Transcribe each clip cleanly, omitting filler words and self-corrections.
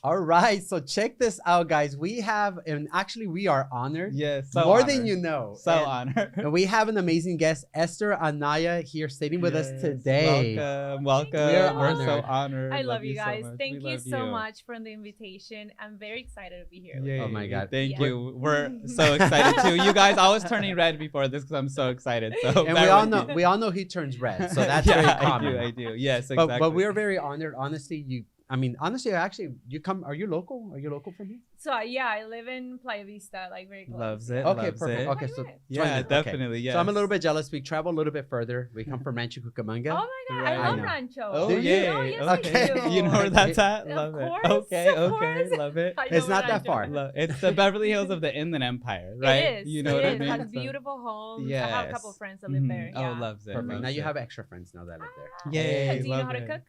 All right, so check this out, guys. We have, and actually we are honored. Yes, so more honored. than you know. So and, honored. And we have an amazing guest, Esther Anaya, here sitting with us today. Welcome. We're so honored. I love you so guys. much. Thank you so much for the invitation. I'm very excited to be here. Yay. Oh my God. Thank you. We're so excited too. You guys, I was turning red before this because I'm so excited. So and we all know he turns red, so that's very common. I do. Yes, exactly. But we're very honored. Honestly, actually, are you local? Are you local from here? So I live in Playa Vista, like very close. Loves it. Okay, loves perfect. it. Okay, so yeah, definitely. Okay. Yes. So I'm a little bit jealous. We travel a little bit further. We come from Rancho Cucamonga. Oh my God, Right. I love I know. Rancho. Oh, Do you? yay. Oh, yes, Okay. I do. You know where that's at? Of Love course, it. Okay, of okay. course. Love it. I know It's where not that Rancho far. is. It's the Beverly Hills of the Inland Empire, right? It is. You know what I mean? It has So- beautiful homes. I Yes. have a couple of friends that live there. Oh, Yeah. loves it. Perfect. loves Now you it. have extra friends now that live there. Yay. Do you know love how to it. cook?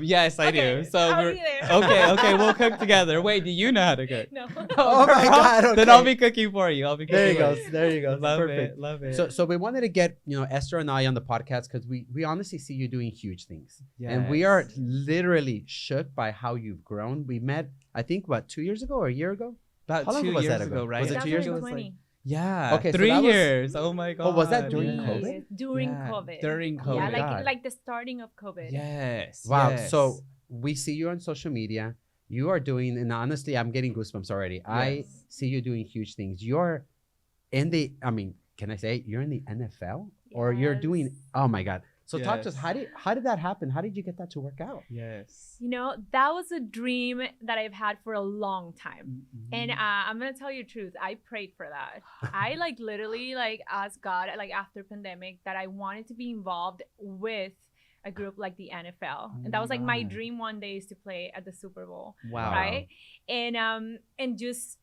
Yes, I Okay, do. So I'll we're be there. okay. We'll cook together. Wait, do you know how to cook? No. Oh my God. Okay. Then I'll be cooking for you. I'll be cooking. There you for go. There you go. Love Perfect. it. Love it. So we wanted to get Esther and I on the podcast because we honestly see you doing huge things, and we are literally shook by how you've grown. We met, I think, 2 years ago or a year ago. about How long 2 was years that ago? right? Was it 2 years ago? 2020. Yeah. Okay, so 3 that was- years. Oh my God. Oh, was that during Yes. COVID? During Yeah, COVID. during Yeah, COVID. God. like the starting of COVID. Yes. Wow. yes. So we see you on social media. You are doing, and honestly, I'm getting goosebumps already. I Yes. see you doing huge things. You're in the, can I say you're in the NFL or you're doing? Yes. Oh my God. So talk to us. Yes. How did that happen? How did you get that to work out? Yes. You know, that was a dream that I've had for a long time. And I'm gonna tell you the truth. I prayed for that. I literally asked God after pandemic that I wanted to be involved with a group like the NFL, and that was my God. dream one day is to play at the Super Bowl, Wow. right? And just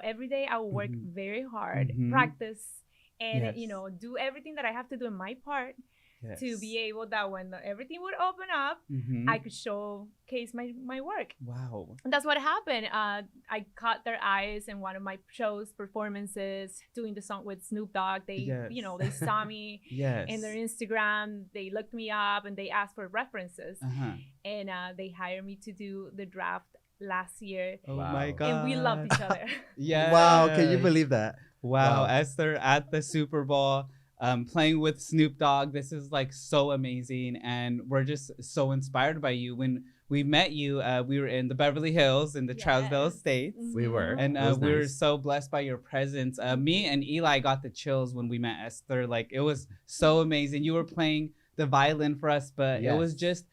every day I would work very hard, Mhm. practice, and Yes. do everything that I have to do in my part Yes. to be able that when everything would open up, Mhm. I could showcase my work. Wow. And that's what happened. I caught their eyes in one of my shows performances, doing the song with Snoop Dogg. They, Yes. they saw me Yes. in their Instagram. They looked me up and they asked for references. Uh-huh. And they hired me to do the draft last year. Oh Wow. my God. And we loved each other. Yeah. Wow. Can you believe that? Wow, Wow. Esther at the Super Bowl, playing with Snoop Dogg. This is so amazing, and we're just so inspired by you. When we met you, we were in the Beverly Hills in the Trousdale Yes. Estates. We were. And It was we were nice. so blessed by your presence. Me and Eli got the chills when we met Esther. It was so amazing. You were playing the violin for us, but it was Yes. just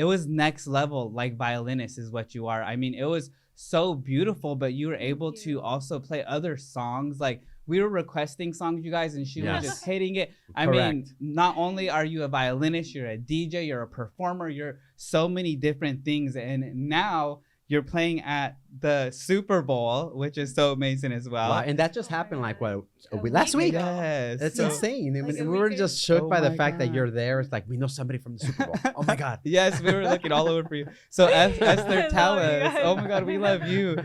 it was next level, violinist is what you are. It was so beautiful, but you were able Thank to you. also play other songs. We were requesting songs, you guys, and she Yes. was just hitting it. Correct. Not only are you a violinist, you're a DJ, you're a performer, you're so many different things. And now you're playing at the Super Bowl, which is so amazing as well. Wow. And that just Oh my happened God. last week. Yes. It's So- insane. Like a We were week just shook Oh by the my fact that God. you're there. It's we know somebody from the Super Bowl. Oh my God. Yes, we were looking all over for you. So Esther, I tell love you us. guys. Oh my God, we love you.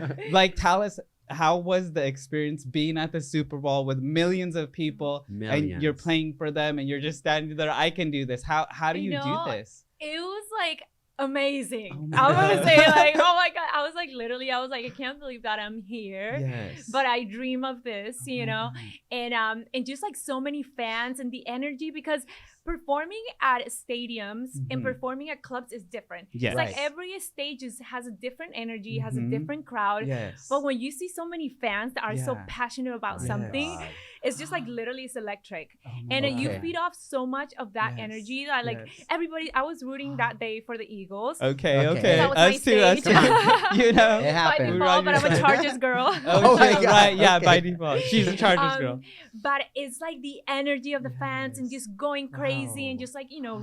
Tell us, how was the experience being at the Super Bowl with millions of people, and you're Millions. playing for them, and you're just standing there? I can do this. How do you do this? It was amazing. Oh my I was God. gonna say oh my God. I was literally, I can't believe that I'm here. Yes. But I dream of this, Oh my God. and just so many fans and the energy, because performing at stadiums and Mhm. performing at clubs is different. Yes. It's Right. every stage has a different energy, has a Mhm. different crowd. Yes. But when you see so many fans that are so Yeah. passionate about Yes. something, God. it's just literally it's electric. Oh my And Okay. you feed off so much of that Yes. energy that Yes. everybody, I was rooting that day for the Eagles. Okay. Okay. That was my Us too. Us stage. too. You know. It By happened. default, but I'm a Right. Chargers girl. Oh, my shit, God. right. Yeah, Okay. by default. She's a Chargers girl. But it's the energy of the fans and Yes. just going crazy and Wow. just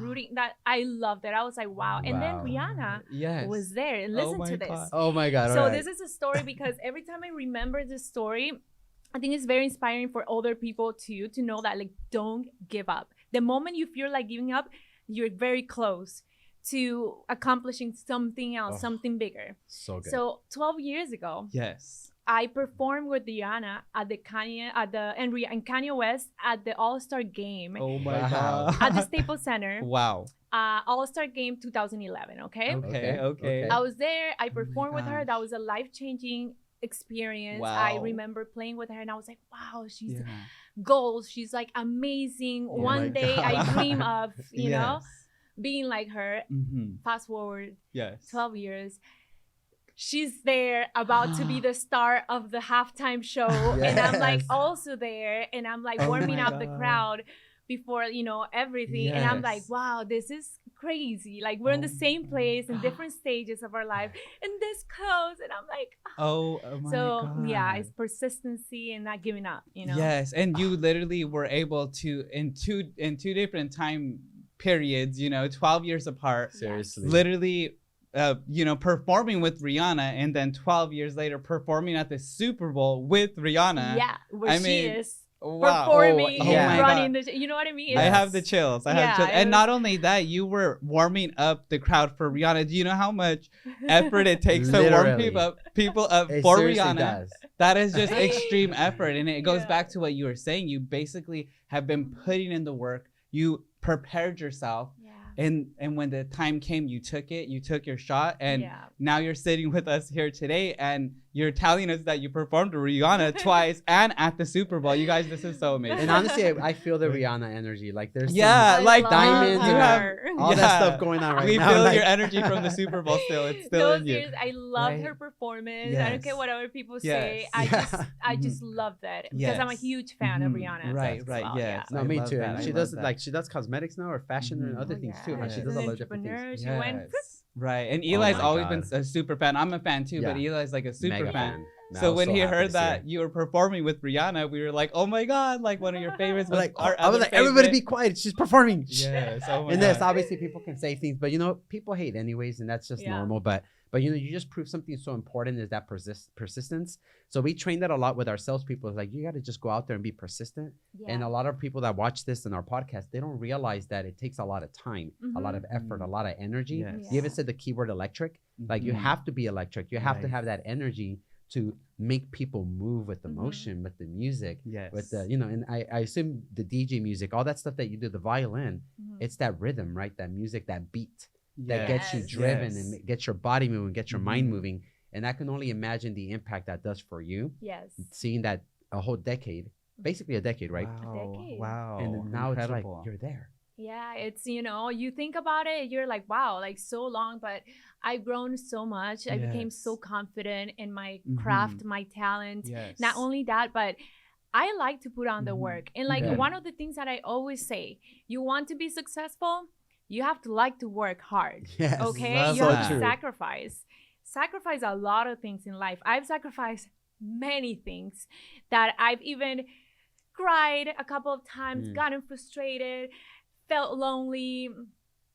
rooting that. I loved it. I was wow. And then Wow. Rihanna Yes. was there and Oh listen my to this. God. Oh my God. So all right. this is a story because every time I remember this story, I think it's very inspiring for older people too, to know that don't give up. The moment you feel like giving up, you're very close to accomplishing something else, Oh. something bigger. So good. So 12 years ago, Yes. I performed with Rihanna at the Kanye West at the All-Star Game Oh my Wow. God. at the Staples Center. Wow. All-Star Game 2011. Okay. Okay. I was there. I my performed with her. That gosh. was a life-changing experience. Wow. I remember playing with her, and I was like, wow, she's Yeah. goals. She's like amazing. Oh One my day God. I dream of, you know, Yes. being like her. Mm-hmm. Fast forward Yes. 12 years. She's there about to be the star of the halftime show. And I'm like Yes. also there. And I'm like Oh warming my up the God. crowd before, you know, everything. And I'm like, Yes. wow, this is crazy. Like we're in the Oh same my place in God. different stages of our life. And this close. And I'm like, Oh my so God. yeah, it's persistency and not giving up, you know? Yes, and you literally were able to in two different time periods, you know, 12 years apart, Seriously. literally you know, performing with Rihanna, and then 12 years later performing at the Super Bowl with Rihanna. Yeah, where I she mean, is wow. performing Oh yeah. and my running God. you know what I mean? I Yes. have the chills. I have Yeah, chills. it And was- not only that, you were warming up the crowd for Rihanna. Do you know how much effort it takes to warm Literally. people up It for seriously Rihanna? does. That is just extreme effort. And it goes Yeah. back to what you were saying. You basically have been putting in the work. You prepared yourself. Yeah. And when the time came, you took your shot. And Yeah. now you're sitting with us here today, and you're telling us that you performed with Rihanna twice and at the Super Bowl. You guys, this is so amazing. And honestly, I feel the Rihanna energy. Like there's Yeah, I like love diamonds, you have her. all Yeah. that stuff going on right we now. feel like, your energy from the Super Bowl still. It's still No, in you. seriously, I loved Right? her performance. I Yes. don't care what other people Yes. say. Yeah. I just love that because I'm a Yes. huge fan of Mhm. Rihanna. Right, as right, well, yes. No, I me love too. that. And I she love does that. like she does cosmetics now or fashion Mhm. and other Oh, things yeah. too. Like she She's does an a lot of different things. entrepreneur. She went. Yes. Right. And Eli's my always God. been a super fan. I'm a fan too, but Yeah. Eli's like a super Mega fan. Man. So I was when he happy heard to see her. that you were performing with Rihanna, we were like, "Oh my God!" Like one of your favorites. We're like, our I was other like, everybody be favorite. quiet. She's performing. Yes. Oh my And God. this, obviously, people can say things, but you know, people hate anyways, and that's just Yeah. normal. But you know, you just prove something so important is that persistence. So we train that a lot with our salespeople. It's like you got to just go out there and be persistent. Yeah. And a lot of people that watch this in our podcast, they don't realize that it takes a lot of time, a lot of effort, a lot of energy. Yes. You even said the keyword electric. Like you Mhm. have to be electric. You have to Right. have that energy to make people move with the motion, with the music, Yes. with the, you know, and I assume the DJ music, all that stuff that you do, the violin, Mhm. it's that rhythm, right? That music, that beat that Yes. gets you Yes. driven Yes. and gets your body moving, gets your mind Mhm. moving. And I can only imagine the impact that does for you, Yes. seeing that a whole decade, basically a decade, right? Wow. decade. Wow. And now Incredible. it's like you're there. Yeah, it's, you know, you think about it, you're like, wow, like so long, but I've grown so much. I became so Yes. confident in my Mhm. craft, my talent. Yes. Not only that, but I like to put on the Mhm. work. And like Yeah. one of the things that I always say, you want to be successful, you have to like to work hard. Yes. Okay? Love You have that. to sacrifice a lot of things in life. I've sacrificed many things that I've even cried a couple of times, gotten frustrated, felt lonely.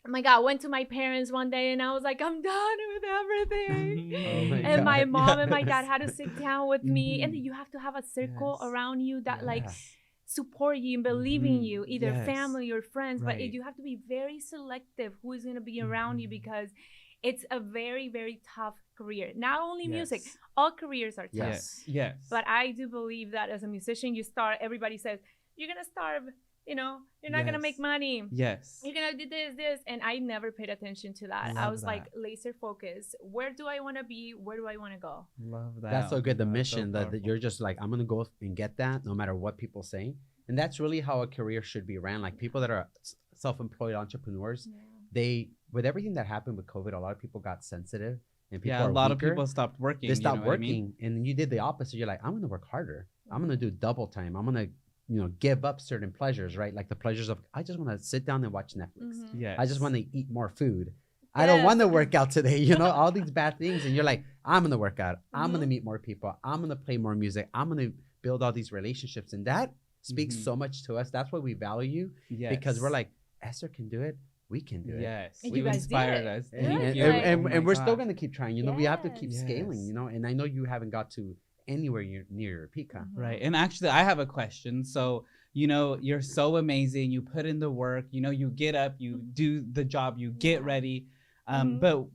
Oh my God, went to my parents one day and I was like, I'm done with everything. Oh my And my God. mom and my Yes. dad had to sit down with me. And Mhm. then you have to have a circle Yes. around you that like Yes. support you and believe in Mhm. you, either Yes. family or friends. But Right. you have to be very selective who is going to be around you Mhm. because it's a very, very tough career. Not only music, Yes. all careers are tough. Yes. Yes. But I do believe that as a musician, everybody says, you're going to starve, you know, you're not going to make Yes. money. Yes. You're going to do this. And I never paid attention to that. I Love was like that. laser focused. Where do I want to be? Where do I want to go? Love that. That's so good. The That's so mission that powerful. you're just like, I'm going to go and get that no matter what people say. And that's really how a career should be ran. Like people that are self-employed entrepreneurs, they, with everything that happened with COVID, a lot of people got sensitive and people Yeah, a are lot weaker. of people stopped working. They you know stopped what I working mean? and you did the opposite. You're like, I'm going to work harder. I'm going to do double time. I'm going to, you know, give up certain pleasures, right? Like the pleasures of, I just want to sit down and watch Netflix. Mhm. Yes. I just want to eat more food. I don't want to work out today, you know, all these bad things. And you're like, I'm going to work out. I'm going to meet more people. I'm going to play more music. I'm going to build all these relationships. And that speaks Mhm. so much to us. That's why we value Yes. because we're like, Esther can do it. We can do it. Yes. And You you guys inspired did. us. And, Yeah. Thank and, you. and, Oh and, my and we're still God. going to keep trying. You know, we have to keep Yes. scaling, you know, and I know you haven't got to anywhere near your peak. Huh? Right. And actually, I have a question. So, you know, you're so amazing. You put in the work, you know, you get up, you do the job, you get Yeah. ready. Mhm. But,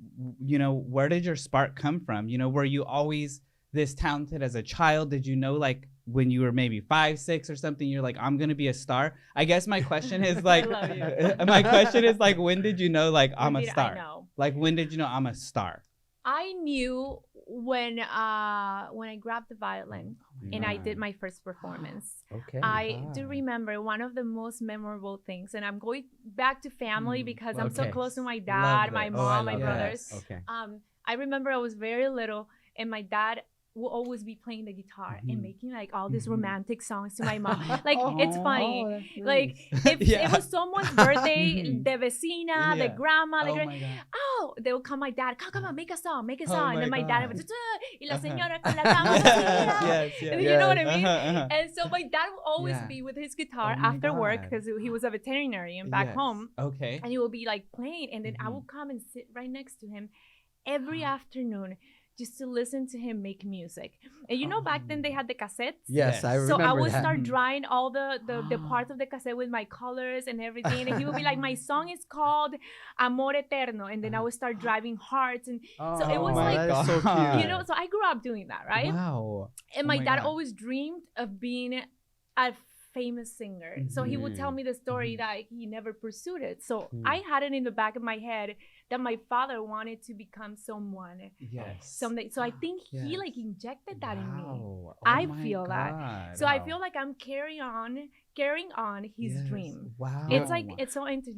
you know, where did your spark come from? You know, were you always this talented as a child? Did you know like when you were maybe 5, 6 or something, you're like, I'm gonna be a star? I guess my question is like, I love you. my question is like, when did you know like I'm When a did star? I know? Like when did you know I'm a star? I knew when I grabbed the violin and I did my first performance. Okay. I do remember one of the most memorable things, and I'm going back to family because I'm so Okay. close to my Love dad, it. my Oh, I mom, my love brothers. Yes. Okay. I remember I was very little, and my dad will always be playing the guitar and Mhm. making like all these Mhm. romantic songs to my mom. Like it's funny. that's Like nice. if Yeah. it was someone's birthday, Mhm. the vecina, the Yeah. grandma, the Oh gra- my God. oh, they would call my dad, come on, make a song, make a Oh song. And then my my dad God. would, y la Uh-huh. señora con la cama vacía. Yes, yes. And you know what I mean? Uh-huh, uh-huh. And so my dad would always Yeah. be with his guitar Oh my after work God. because he was a veterinarian back Yes. home. Okay. And he would be like playing. And then I Mhm. would come and sit right next to him every afternoon just to listen to him make music. And you know, back then they had the cassettes. Yes, I Yes. So remember I would that. start Mhm. drawing all the parts of the cassette with my colors and everything. And he would be like, my song is called Amor Eterno. And then I would start driving hearts. And so it Oh, was like, that is so God. cute. you know, so I grew up doing that, right? Wow. And Oh my my dad God. always dreamed of being a famous singer. So he would tell me the story Mhm. that he never pursued it. So Mm. I had it in the back of my head that my father wanted to become someone Yes. someday. So I think he Yes. like injected that in me. Wow. Oh I my feel that. God. So I Wow. feel like I'm carrying on his Yes. dream. Wow. It's like it's so into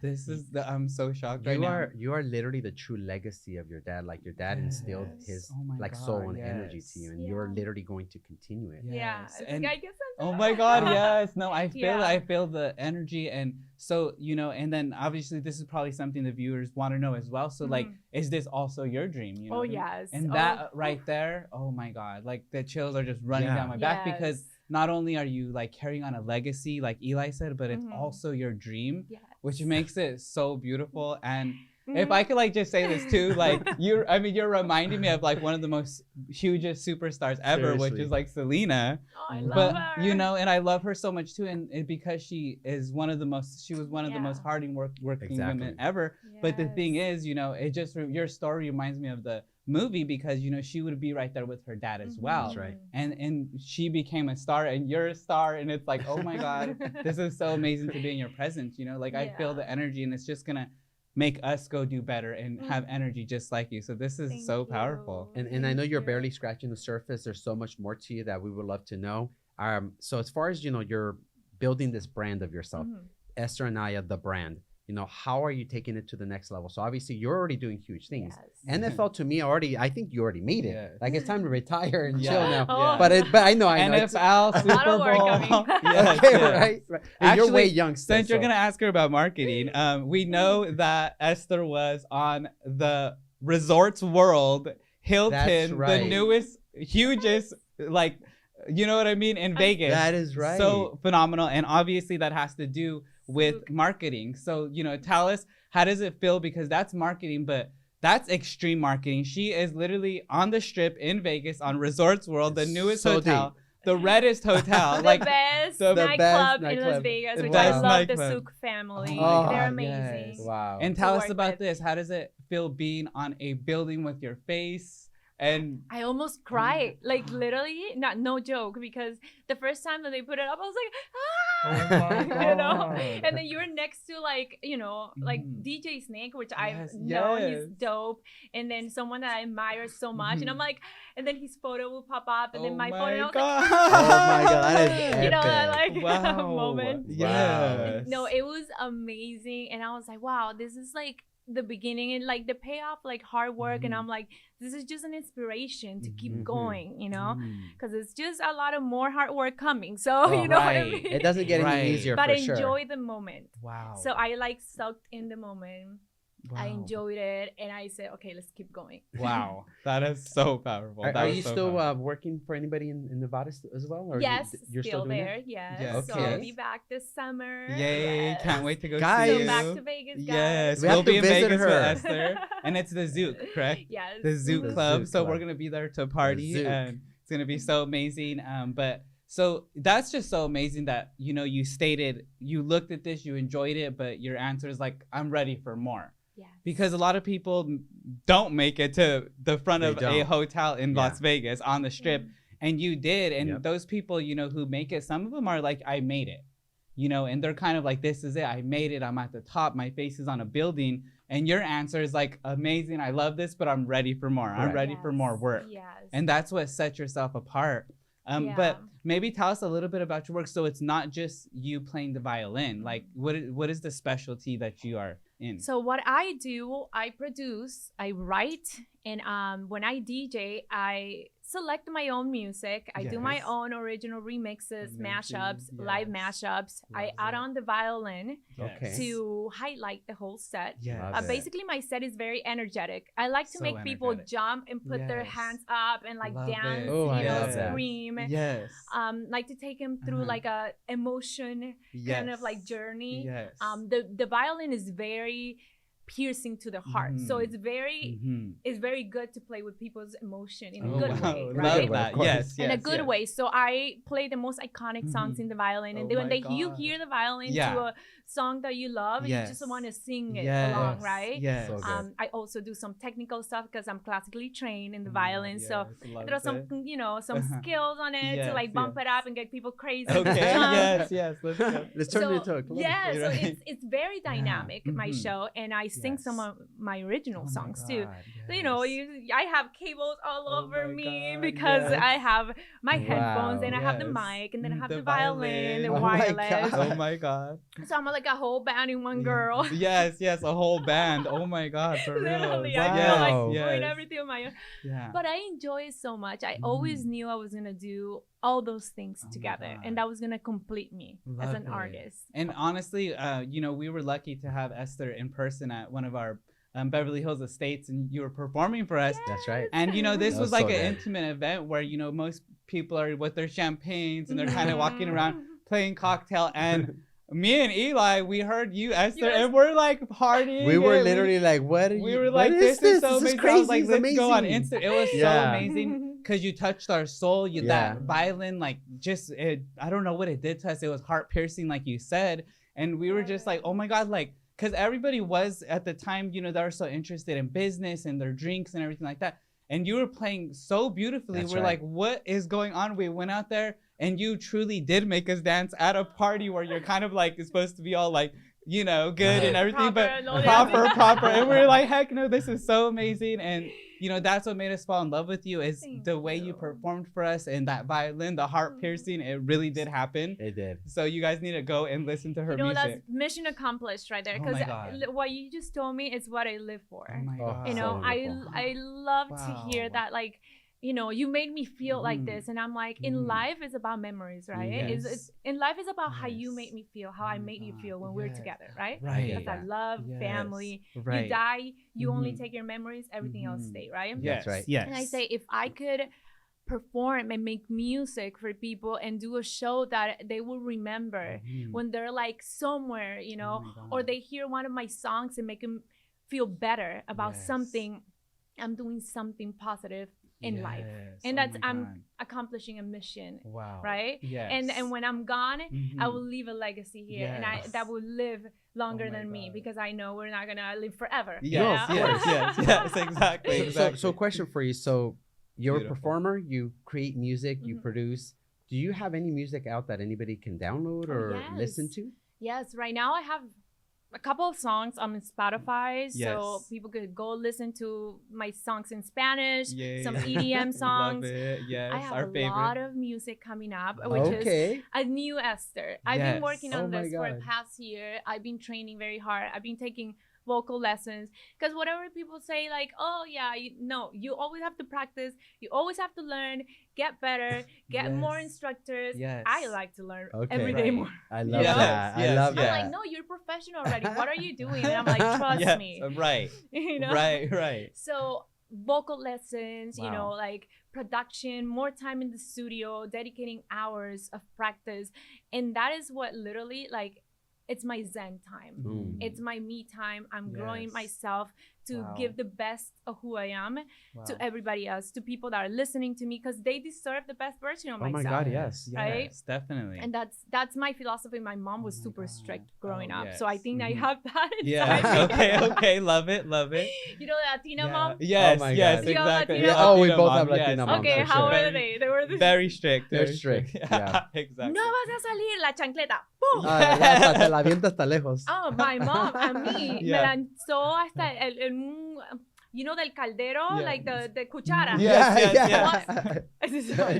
This is the I'm so shocked right now. You are literally the true legacy of your dad. Like your dad instilled Yes. his Oh my like God, soul and energy to you, yes. and you're Yeah. literally going to continue it. yeah. Yes. It's And like, I guess that's oh my God, yes. No, I Yeah. feel the energy. And so, you know, and then obviously this is probably something the viewers want to know as well. So like, Mhm. is this also your dream? You know Oh what I mean? yes. And Oh, that right there, oh my God, like the chills are just running Yeah. down my back because yes. not only are you like carrying on a legacy, like Eli said, but it's Mhm. also your dream, Yes. which makes it so beautiful. And if Mhm. I could like just say this too, like you're reminding me of like one of the most hugest superstars ever, which Seriously. is like Selena. Oh, I But love her. you know, and I love her so much too, and because she was one of the most Yeah. working Exactly. women ever. But the thing Yes. is, you know, it just your story reminds me of the movie because you know she would be right there with her dad as well. That's right. And she became a star, and you're a star, and it's like, oh my God, this is so amazing to be in your presence. You know, like I feel Yeah. the energy, and it's just gonna make us go do better and have Mhm. energy just like you. So this is Thank so powerful. you. And I know Thank you're you. barely scratching the surface. There's so much more to you that we would love to know. So as far as you know, you're building this brand of yourself, Mhm. Esther Anaya, the brand. You know, how are you taking it to the next level? So obviously you're already doing huge things. Yes. NFL to me I think you already made it. Yes. Like it's time to retire and Yeah. chill now. Oh. But I know. It's, NFL, Super lot of work Bowl. coming. Yes, okay, yes. right. And you're way Actually, young still. Since you're so- gonna ask her about marketing, we know that Esther was on the Resorts World Hilton, the right. newest, hugest, like, you know what I mean, in Vegas. That is right. So phenomenal, and obviously that has to do with Spook. marketing. So you know, tell us, how does it feel? Because that's marketing, but that's extreme marketing. She is literally on the strip in Vegas on Resorts World, the It's newest so hotel, deep. the reddest hotel. The like best the nightclub best in Las nightclub. Vegas, The which best I love the nightclub. Souk family. Oh my They're God, amazing. yes. Wow. And to tell us work about with. this. How does it feel being on a building with your face? And I almost cried, like literally, no joke, because the first time that they put it up, I was like, ah, Oh my you know. God. And then you're next to like, you know, like Mhm. DJ Snake, which I Yes, know he's yes. dope, and then someone that I admire so much, and I'm Mhm. like, and then his photo will pop up, and then Oh my my photo, and I was God. like, Oh my God, that is you know, that epic. like Wow. moment. Yes. No, it was amazing, and I was like, wow, this is like the beginning and like the payoff, like hard work, and Mhm. I'm like, this is just an inspiration to keep Mhm. going, you know, Mm. because it's just a lot of more hard work coming. So Oh, you know what I right. mean. It doesn't get Right. any easier but for enjoy sure. the moment. Wow. So I like sucked in the moment. I Wow. enjoyed it, and I said, okay, let's keep going. Wow. That is so powerful. Are That you was so still powerful. working for anybody in Nevada as well? Or Yes, you're still doing there. it? Yes. Yes. So I'll Okay. be back this summer. Yay. Yes. Can't wait to go Guys. see So you. back to Vegas, guys. Yes. We have We'll to be in visit Vegas her. with Esther. And it's the Zouk, correct? Yes. The Zouk The Club. Zouk So we're Club. going to be there to party. Zouk. And it's going to be so amazing. But so that's just so amazing that, you know, you stated you looked at this, you enjoyed it, but your answer is like, I'm ready for more. Yes. Because a lot of people don't make it to the front They of a don't. hotel in Yeah. Las Vegas on the strip. And you did. And Yep. those people, you know, who make it, some of them are like, I made it, you know, and they're kind of like, this is it. I made it. I'm at the top. My face is on a building. And your answer is like, amazing. I love this, but I'm ready for more. I'm Right. ready for more work. Yes. And that's what sets yourself apart. Yeah. But maybe tell us a little bit about your work. So it's not just you playing the violin. Like, what is the specialty that you are in? So what I do, I produce, I write, and when I DJ, I select my own music. I do my Yes. own original remixes, Amazing. mashups, live Yes. mashups. I Love add it. on the violin Okay. to highlight the whole set. Yes. Love it. Basically, my set is very energetic. I like to So make people energetic. jump and put their Yes. hands up and like Love dance, it. Oh, I you know, love that. scream. Yes. Like to take them through like a emotion kind of like journey. Yes. The violin is very piercing to the heart, so Mhm. it's very good to play with people's emotion in a Oh, good wow. way, Love right? that. Of Yes, In a yes, good yes. way. So I play the most iconic songs in the violin, and Oh then when my you God. hear the violin Yeah. to a song that you love, you just Yes. want to sing it Yes. along, right? Yes. So good. I also do some technical stuff because I'm classically trained in the violin, so Love there are some, it. some skills on it to Yes, like bump yes. it up and get people crazy. Okay. jump. Yes. Let's go. Let's turn it into a club. Yeah, so Right. it's very dynamic, my Mhm. show, and I sing some Yes. of my original Oh my songs too. God, So, yes. I have cables all Oh over my me God, because yes. I have my Wow. headphones, and I have the Yes. mic, and then I have The the violin, the violin. Oh my wireless. God. Oh my God. So I'm like a whole band in one girl. Yes, a whole band. Oh my God, for real. Literally, Wow. I feel like Yes. doing everything on my own. Yeah. But I enjoy it so much. I always knew I was gonna do all those things Oh my together, God. and that was gonna complete me as Love an it. artist. And honestly, we were lucky to have Esther in person at one of our Beverly Hills estates, and you were performing for us. That's right. And this That was was like so an good. intimate event where most people are with their champagnes and they're kind of walking around playing cocktail. And me and Eli, we heard you, Esther, guys- and we're like partying. We were and literally like, what are we you? were what like, this is so This amazing. crazy. I was like, It's let's go on amazing. Insta. It was so Yeah. amazing because you touched our soul. Yeah. That violin, like, I don't know what it did to us. It was heart piercing, like you said. And we were just like, oh my God, like, because everybody was at the time, they were so interested in business and their drinks and everything like that. And you were playing so beautifully. That's We're right. like, what is going on? We went out there and you truly did make us dance at a party where you're kind of like supposed to be all like, good and everything, Proper and all but that. proper. And we were like, heck no, this is so amazing. And that's what made us fall in love with you is Thank the way you you. performed for us, and that violin, the heart piercing, it really did happen. It did. So you guys need to go and listen to her That's music. mission accomplished right there. Oh Because my God. what you just told me is what I live for. Oh my Oh, God. You know, so I beautiful. I love to hear Wow. that, like, you made me feel like Mhm. this, and I'm like, Mhm. in life is about memories, right? Yes. It's in life is about how you Yes. made me feel, how Oh I my made you God. feel when we're Yes. together, right? Right. get Because I that. love Yes. family. Right. You die, you only Mhm. take your memories, everything else Mhm. stay, right? Yes. That's right. Yes. And I say, if I could perform and make music for people and do a show that they will remember Mhm. when they're like somewhere, Oh my or God. they hear one of my songs and make them feel better about Yes. something, I'm doing something positive in life. Yes. And Oh that's, my I'm God. accomplishing a mission, Wow. right? Yes. And when I'm gone, I Mhm. will leave a legacy here, and Yes. that will live longer Oh my than me, God. because I know we're not gonna live forever. Yes, you know? yes, exactly. So, exactly. so question for you. So you're Beautiful. a performer, you create music, you Mhm. produce. Do you have any music out that anybody can download Oh, or yes. listen to? Yes, right now I have a couple of songs on Spotify, so Yes. people could go listen to my songs in Spanish, Yay. some EDM songs. Love it. Yes, I have our a favorite. lot of music coming up, which is Okay. a new Esther. I've Yes. been working Oh on my this for the God. past year. I've been training very hard. I've been taking vocal lessons, because whatever people say, like, oh yeah, you always have to practice, you always have to learn, get better, get more Yes. instructors. Yes. I like to learn Okay. every day Right. more. I love Yes, that. I yes, love yes. I'm that. like, no, you're professional already. What are you doing? And I'm like, trust Yes, me. Right. Right. So vocal lessons, Wow. like production, more time in the studio, dedicating hours of practice. And that is what literally, like, it's my Zen time. Boom. It's my me time. I'm growing Yes. myself to give the best of who I am to everybody else, to people that are listening to me, because they deserve the best version of myself. Oh my God, yes. Right? Yes, definitely. And that's my philosophy. My mom was super strict growing up. yes. So I think I have that inside Yeah. me. Okay. Love it. You know, Latina mom? Yes. Oh my yes. God. You know, Exactly. Latina Oh, we Latina both mom, have Latina yes. moms. Okay, for how sure. are they? They were Very strict. They're strict. Yeah. Exactly. No vas a salir la chancleta. ¡Pum! Hasta te la avienta hasta lejos. Oh, my mom a mí me Yeah. lanzó hasta en un, you know, del caldero, Yeah. like the cuchara. Yes.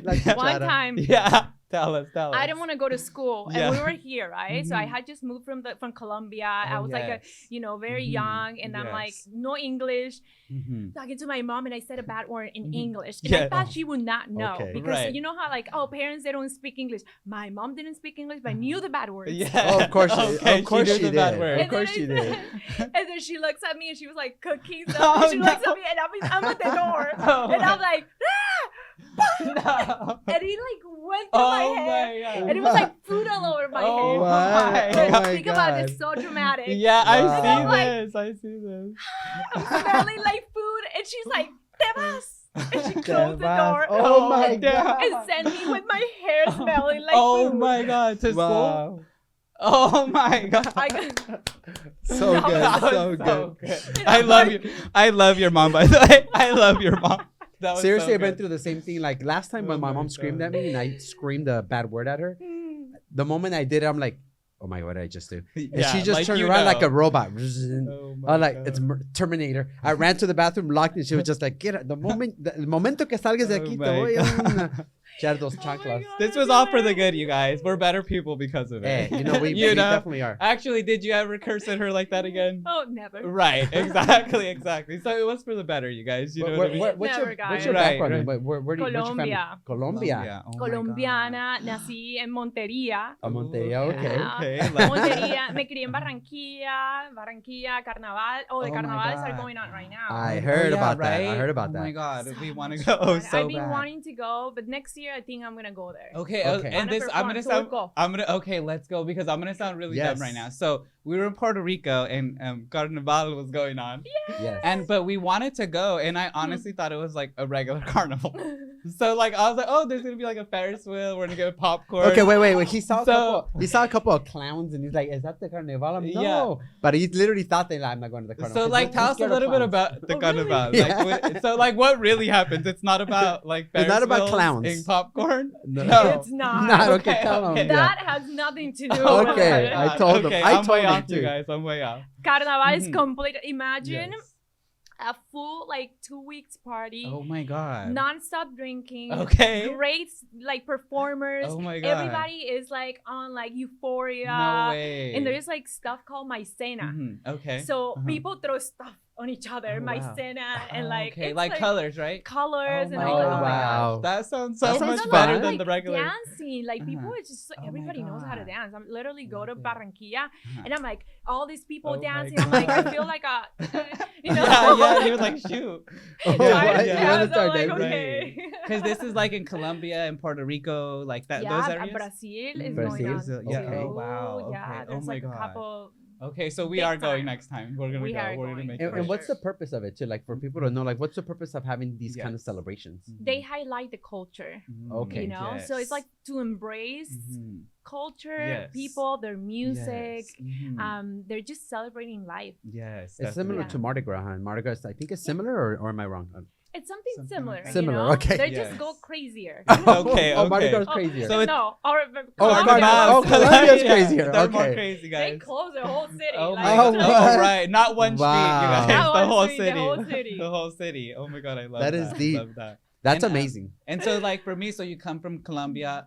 La cuchara. One time. Yeah. Tell us. I didn't want to go to school, Yeah. and we were here, right? So I Mhm. had just moved from Colombia. I was like, very Mhm. young, and I'm like, Yes. no English. Mhm. Talking to my mom, and I said a bad word in Mhm. English, and Yeah. I thought she would not know Okay. because Right. you know how like parents they don't speak English. My mom didn't speak English, but I knew the bad words. Yeah. Oh, of course she- Okay, of course knew she the bad did. word. Of course she did. And then she looks at me and she was like cooking Oh, something. She looks no. at me and I'm at the door. Oh, And my- I'm like, No. and he like went through my Oh hair. my God. And it was like food all over my Oh hair. What? my Oh my Think about it, God. it's so dramatic. Yeah, Wow. I And I'm like- see this. I see this. I'm smelling like food. And she's like, te vas. And she Te closed the vas. door. Oh my my God. And sent me with my hair smelling like Oh food. my God, to school? Wow. Oh my God. I got, So That good. was So good. good. I love you. I love your mom, by the way. I love your mom. That was Seriously, so I went good. through the same thing. Like last time when Oh my my mom screamed at God. me and I screamed a bad word at her, the moment I did it, I'm like, oh my God, what did I just do? And Yeah, she just like turned you around like know. a robot. Oh I my was like, God. it's Terminator. I ran to the bathroom, locked, and she was just like, get it. The momento que salgas de Oh aquí, te my voy God. a echar dos Oh my chanclas. God. This was all for the good, you guys. We're better people because of Hey, it. you know, we You know? definitely are. Actually, did you ever curse at her like that again? Oh, never. Right, exactly. So it was for the better, you guys. You know what I mean? What's Never, your guys. background? Right. Where do you, what's your family? Colombia. Colombia. Oh my God. Colombiana, nací en Montería. A Montería, okay. Okay. Montería, me crié en Barranquilla, Carnaval. Oh, the Oh my carnavals are God. going on right now. I heard about that. I heard about Oh that. my God, So we want to much go fun. so I've been bad. wanting to go, but next year I think I'm gonna go there. Okay, Okay. and this I'm gonna Perform, sound. go. Okay, let's go because I'm gonna sound really Yes. dumb right now. So we were in Puerto Rico and Carnaval was going on, Yes. but we wanted to go, and I honestly thought it was like a regular carnival. So like I was like, oh, there's gonna be like a Ferris wheel. We're gonna get popcorn. Okay, wait. He saw So- he saw a couple of clowns and he's like, "Is that the carnival?" I'm, Yeah. no, but he literally thought that I'm not going to the carnival. So He's like, tell us a scared of little bit clowns. about the Oh, carnival. really? Yeah. Like, what really happens? It's not about like It's not Ferris about wheels clouns. and popcorn. No. It's not. Not okay. Okay, Tell him. okay. Yeah. That has nothing to do with Okay, it. I told him. Okay, I I'm told way him off, you too. guys. I'm way off. Carnaval is Mhm. complete. Imagine Yes. a full like 2 weeks party, Oh my God. non-stop drinking. Okay. Great like performers. Oh my God. Everybody is like on like euphoria. No way. And there's like stuff called maicena. Mhm, okay. So Uh-huh. people throw stuff on each other, Oh, wow. maicena, and Oh, like okay, it's like colors, right? colors, Oh and my I'm like, God. oh my Wow. gosh. That sounds That so sounds much fun. better than Like the regular. dancing, like people Uh-huh. are just Oh my everybody knows how to God. dance. I'm literally go to Okay. Barranquilla, Uh-huh. and I'm like all these people Oh my dancing. I'm like I God. feel like a, you know, Yeah. He was like, shoot. Oh, Yeah, what? yeah. You want to so start I'm like, dancing? okay. Because this is like in Colombia and Puerto Rico, like that. Yeah, those areas. Brazil is Brazil? going on. Brazil, yeah. too. Oh, wow, Yeah, okay. there's Oh my like God. a couple. Okay, so we Big are going time. next time. We're gonna We go. are We're gonna going. make For it. And what's the sure. purpose of it too? Like for people to know, like what's the purpose of having these kind of Yes. celebrations? They highlight the culture, Okay. you know. So it's like to embrace Mhm. culture, Yes. people, their music. Yes. Mhm. They're just celebrating life. Yes. It's similar definitely. to Mardi Gras, huh? Mardi Gras, I think it's similar, or am I wrong? It's something Something similar. like that. Similar, You know? okay. They Yes. just go crazier. Okay, Oh, Mardi okay. Gras is Oh, crazier. So it- no, or Oh, Colombia. Oh, Colombia's crazier. They're more Okay. crazy, They guys. close the whole city. Oh like, my Oh, God. what? Oh, right. Not one street, you Wow. guys. Not the one whole street, city. the whole city. The whole city. Oh my God, I love That that. is deep. Love that. That's And, amazing. And so, like for me, so you come from Colombia.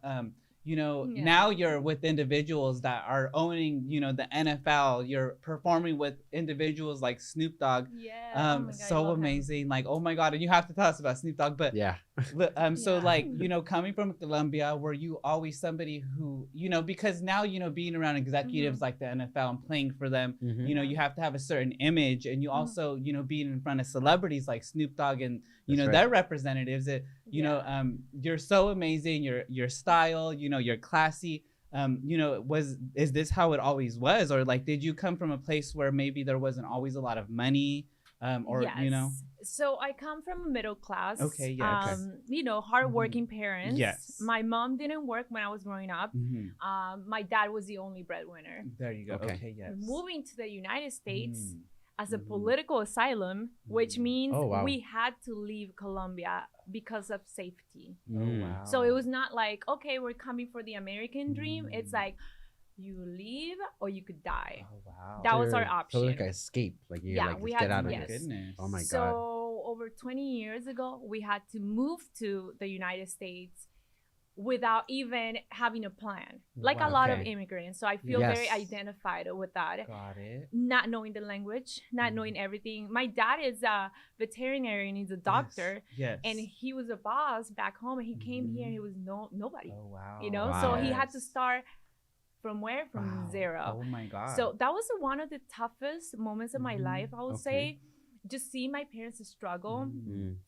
You know, Yeah. now you're with individuals that are owning, you know, the NFL. You're performing with individuals like Snoop Dogg. Yeah. Oh my God, I So love him. amazing. Like, oh my God. And you have to tell us about Snoop Dogg. But Yeah. so Yeah. like, you know, coming from Colombia, were you always somebody who, you know, because now, you know, being around executives like the NFL and playing for them, Mhm. you know, you have to have a certain image, and you Mhm. also, you know, being in front of celebrities like Snoop Dogg and, you That's know, right. their representatives, you know, you're so amazing. Your style, you know, you're classy. You know, is this how it always was? Or like, did you come from a place where maybe there wasn't always a lot of money? or you know? So I come from a middle class. Okay, yeah. You know, hardworking parents. Yes. My mom didn't work when I was growing up. My dad was the only breadwinner. There you go. Okay, yes. Moving to the United States as a political asylum, which means we had to leave Colombia because of safety. Wow. So it was not like, okay, we're coming for the American dream. It's like, you leave or you could die. Oh, wow. That was our option. So like an escape. Like you like we get had out to, of yes. this. Oh my God. So over 20 years ago, we had to move to the United States without even having a plan. Like a lot of immigrants. So I feel very identified with that. Got it. Not knowing the language, not knowing everything. My dad is a veterinarian, he's a doctor. Yes. And he was a boss back home, and he came here and he was nobody. Oh wow. You know, so he had to start from where? From zero. Oh my God. So that was one of the toughest moments of my life, I would say. Just seeing my parents struggle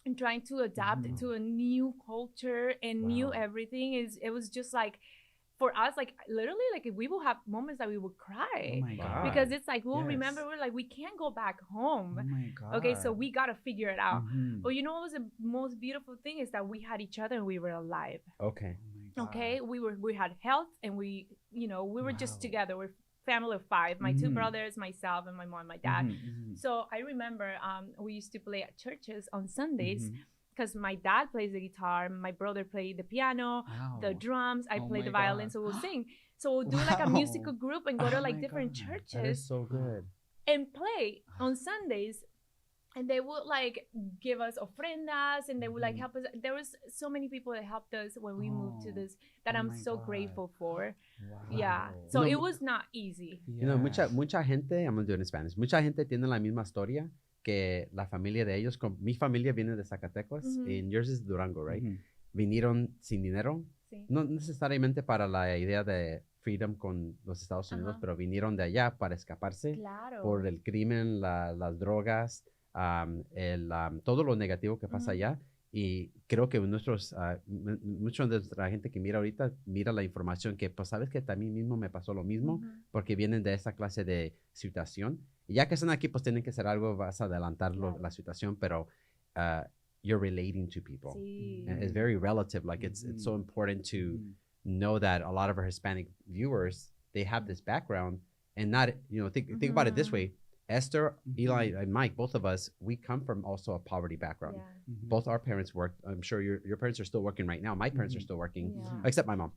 and trying to adapt to a new culture and new everything. It was just like, for us, like literally, like we will have moments that we would cry. Oh my God. Because it's like, we'll remember, we're like, we can't go back home. Oh my God. Okay, so we got to figure it out. But you know what was the most beautiful thing is that we had each other and we were alive. Okay. Okay, we had health, and we were just together. We're family of 5, my 2 brothers, myself, and my mom and my dad. So I remember we used to play at churches on Sundays, because my dad plays the guitar, my brother played the piano, the drums, I play the violin, so we'll sing. So we'll do like a musical group and go to like different churches. That is so good. And play on Sundays. And they would like give us ofrendas, and they would like help us. There was so many people that helped us when we moved to this that I'm so grateful for. Wow. Yeah. So it was not easy. You know, mucha gente, I'm going to do it in Spanish. Mucha gente tiene la misma historia que la familia de ellos. Mi familia viene de Zacatecas, and yours is Durango, right? Vinieron sin dinero. Sí. No necesariamente para la idea de freedom con los Estados Unidos, pero vinieron de allá para escaparse por el crimen, las drogas. Todo lo negativo que pasa allá, y creo que mucha de la gente que mira ahorita mira la información que pues sabes que también mismo me pasó lo mismo, porque vienen de esa clase de situación, y ya que están aquí pues tienen que hacer algo, vas a adelantar la situación, pero you're relating to people. And it's very relative, like it's so important to know that a lot of our Hispanic viewers, they have this background, and not, think about it this way. Esther, Eli, and Mike, both of us, we come from also a poverty background. Both our parents worked. I'm sure your parents are still working right now. My parents are still working, except my mom.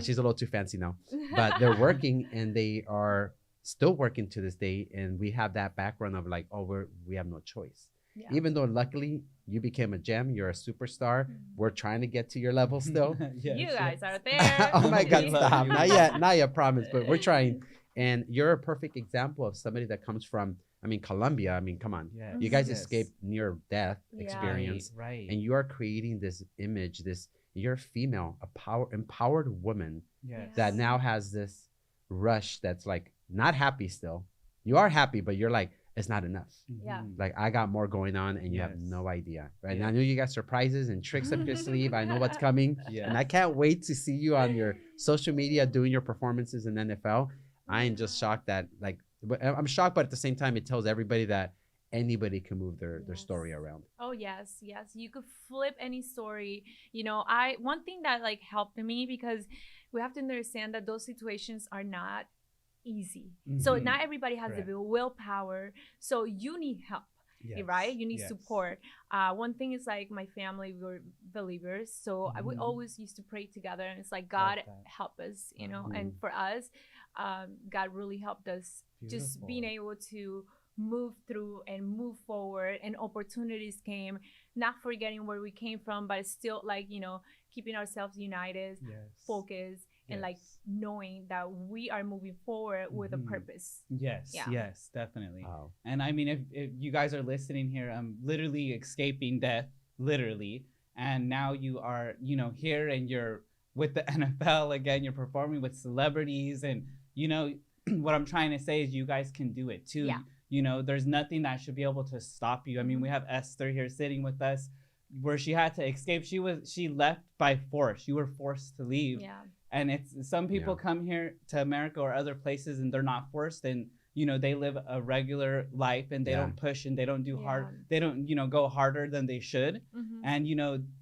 She's a little too fancy now. But they're working, and they are still working to this day. And we have that background of like, we have no choice. Even though luckily you became a gem, you're a superstar. We're trying to get to your level still. You guys are there. Oh my God, stop. Not yet, promise, but we're trying. And you're a perfect example of somebody that comes from, Colombia. Come on. You guys escaped near-death experience. Right. And you are creating this image, you're a female, empowered woman that now has this rush that's like not happy still. You are happy, but you're like, it's not enough. Like, I got more going on, and you have no idea. Right? And I know you got surprises and tricks up your sleeve. I know what's coming. And I can't wait to see you on your social media doing your performances in NFL. I am just shocked that, I'm shocked, but at the same time, it tells everybody that anybody can move their story around. Oh, yes. You could flip any story. One thing that helped me, because we have to understand that those situations are not easy. So not everybody has the willpower. So you need help. Right? You need support. One thing is my family, we were believers. So we always used to pray together. And it's like, God, help us, and for us, God really helped us. Just being able to move through and move forward, and opportunities came, not forgetting where we came from, but still keeping ourselves united, focused, and knowing that we are moving forward with a purpose. Yes, definitely. Wow. And if you guys are listening here, I'm literally escaping death, literally. And now you are, here, and you're with the NFL again, you're performing with celebrities, and what I'm trying to say is you guys can do it too. There's nothing that should be able to stop you. We have Esther here sitting with us, where she had to escape. She left by force. You were forced to leave. And it's some people come here to America or other places, and they're not forced, and they live a regular life and they don't push and they don't do hard. They don't, go harder than they should. Mm-hmm. And,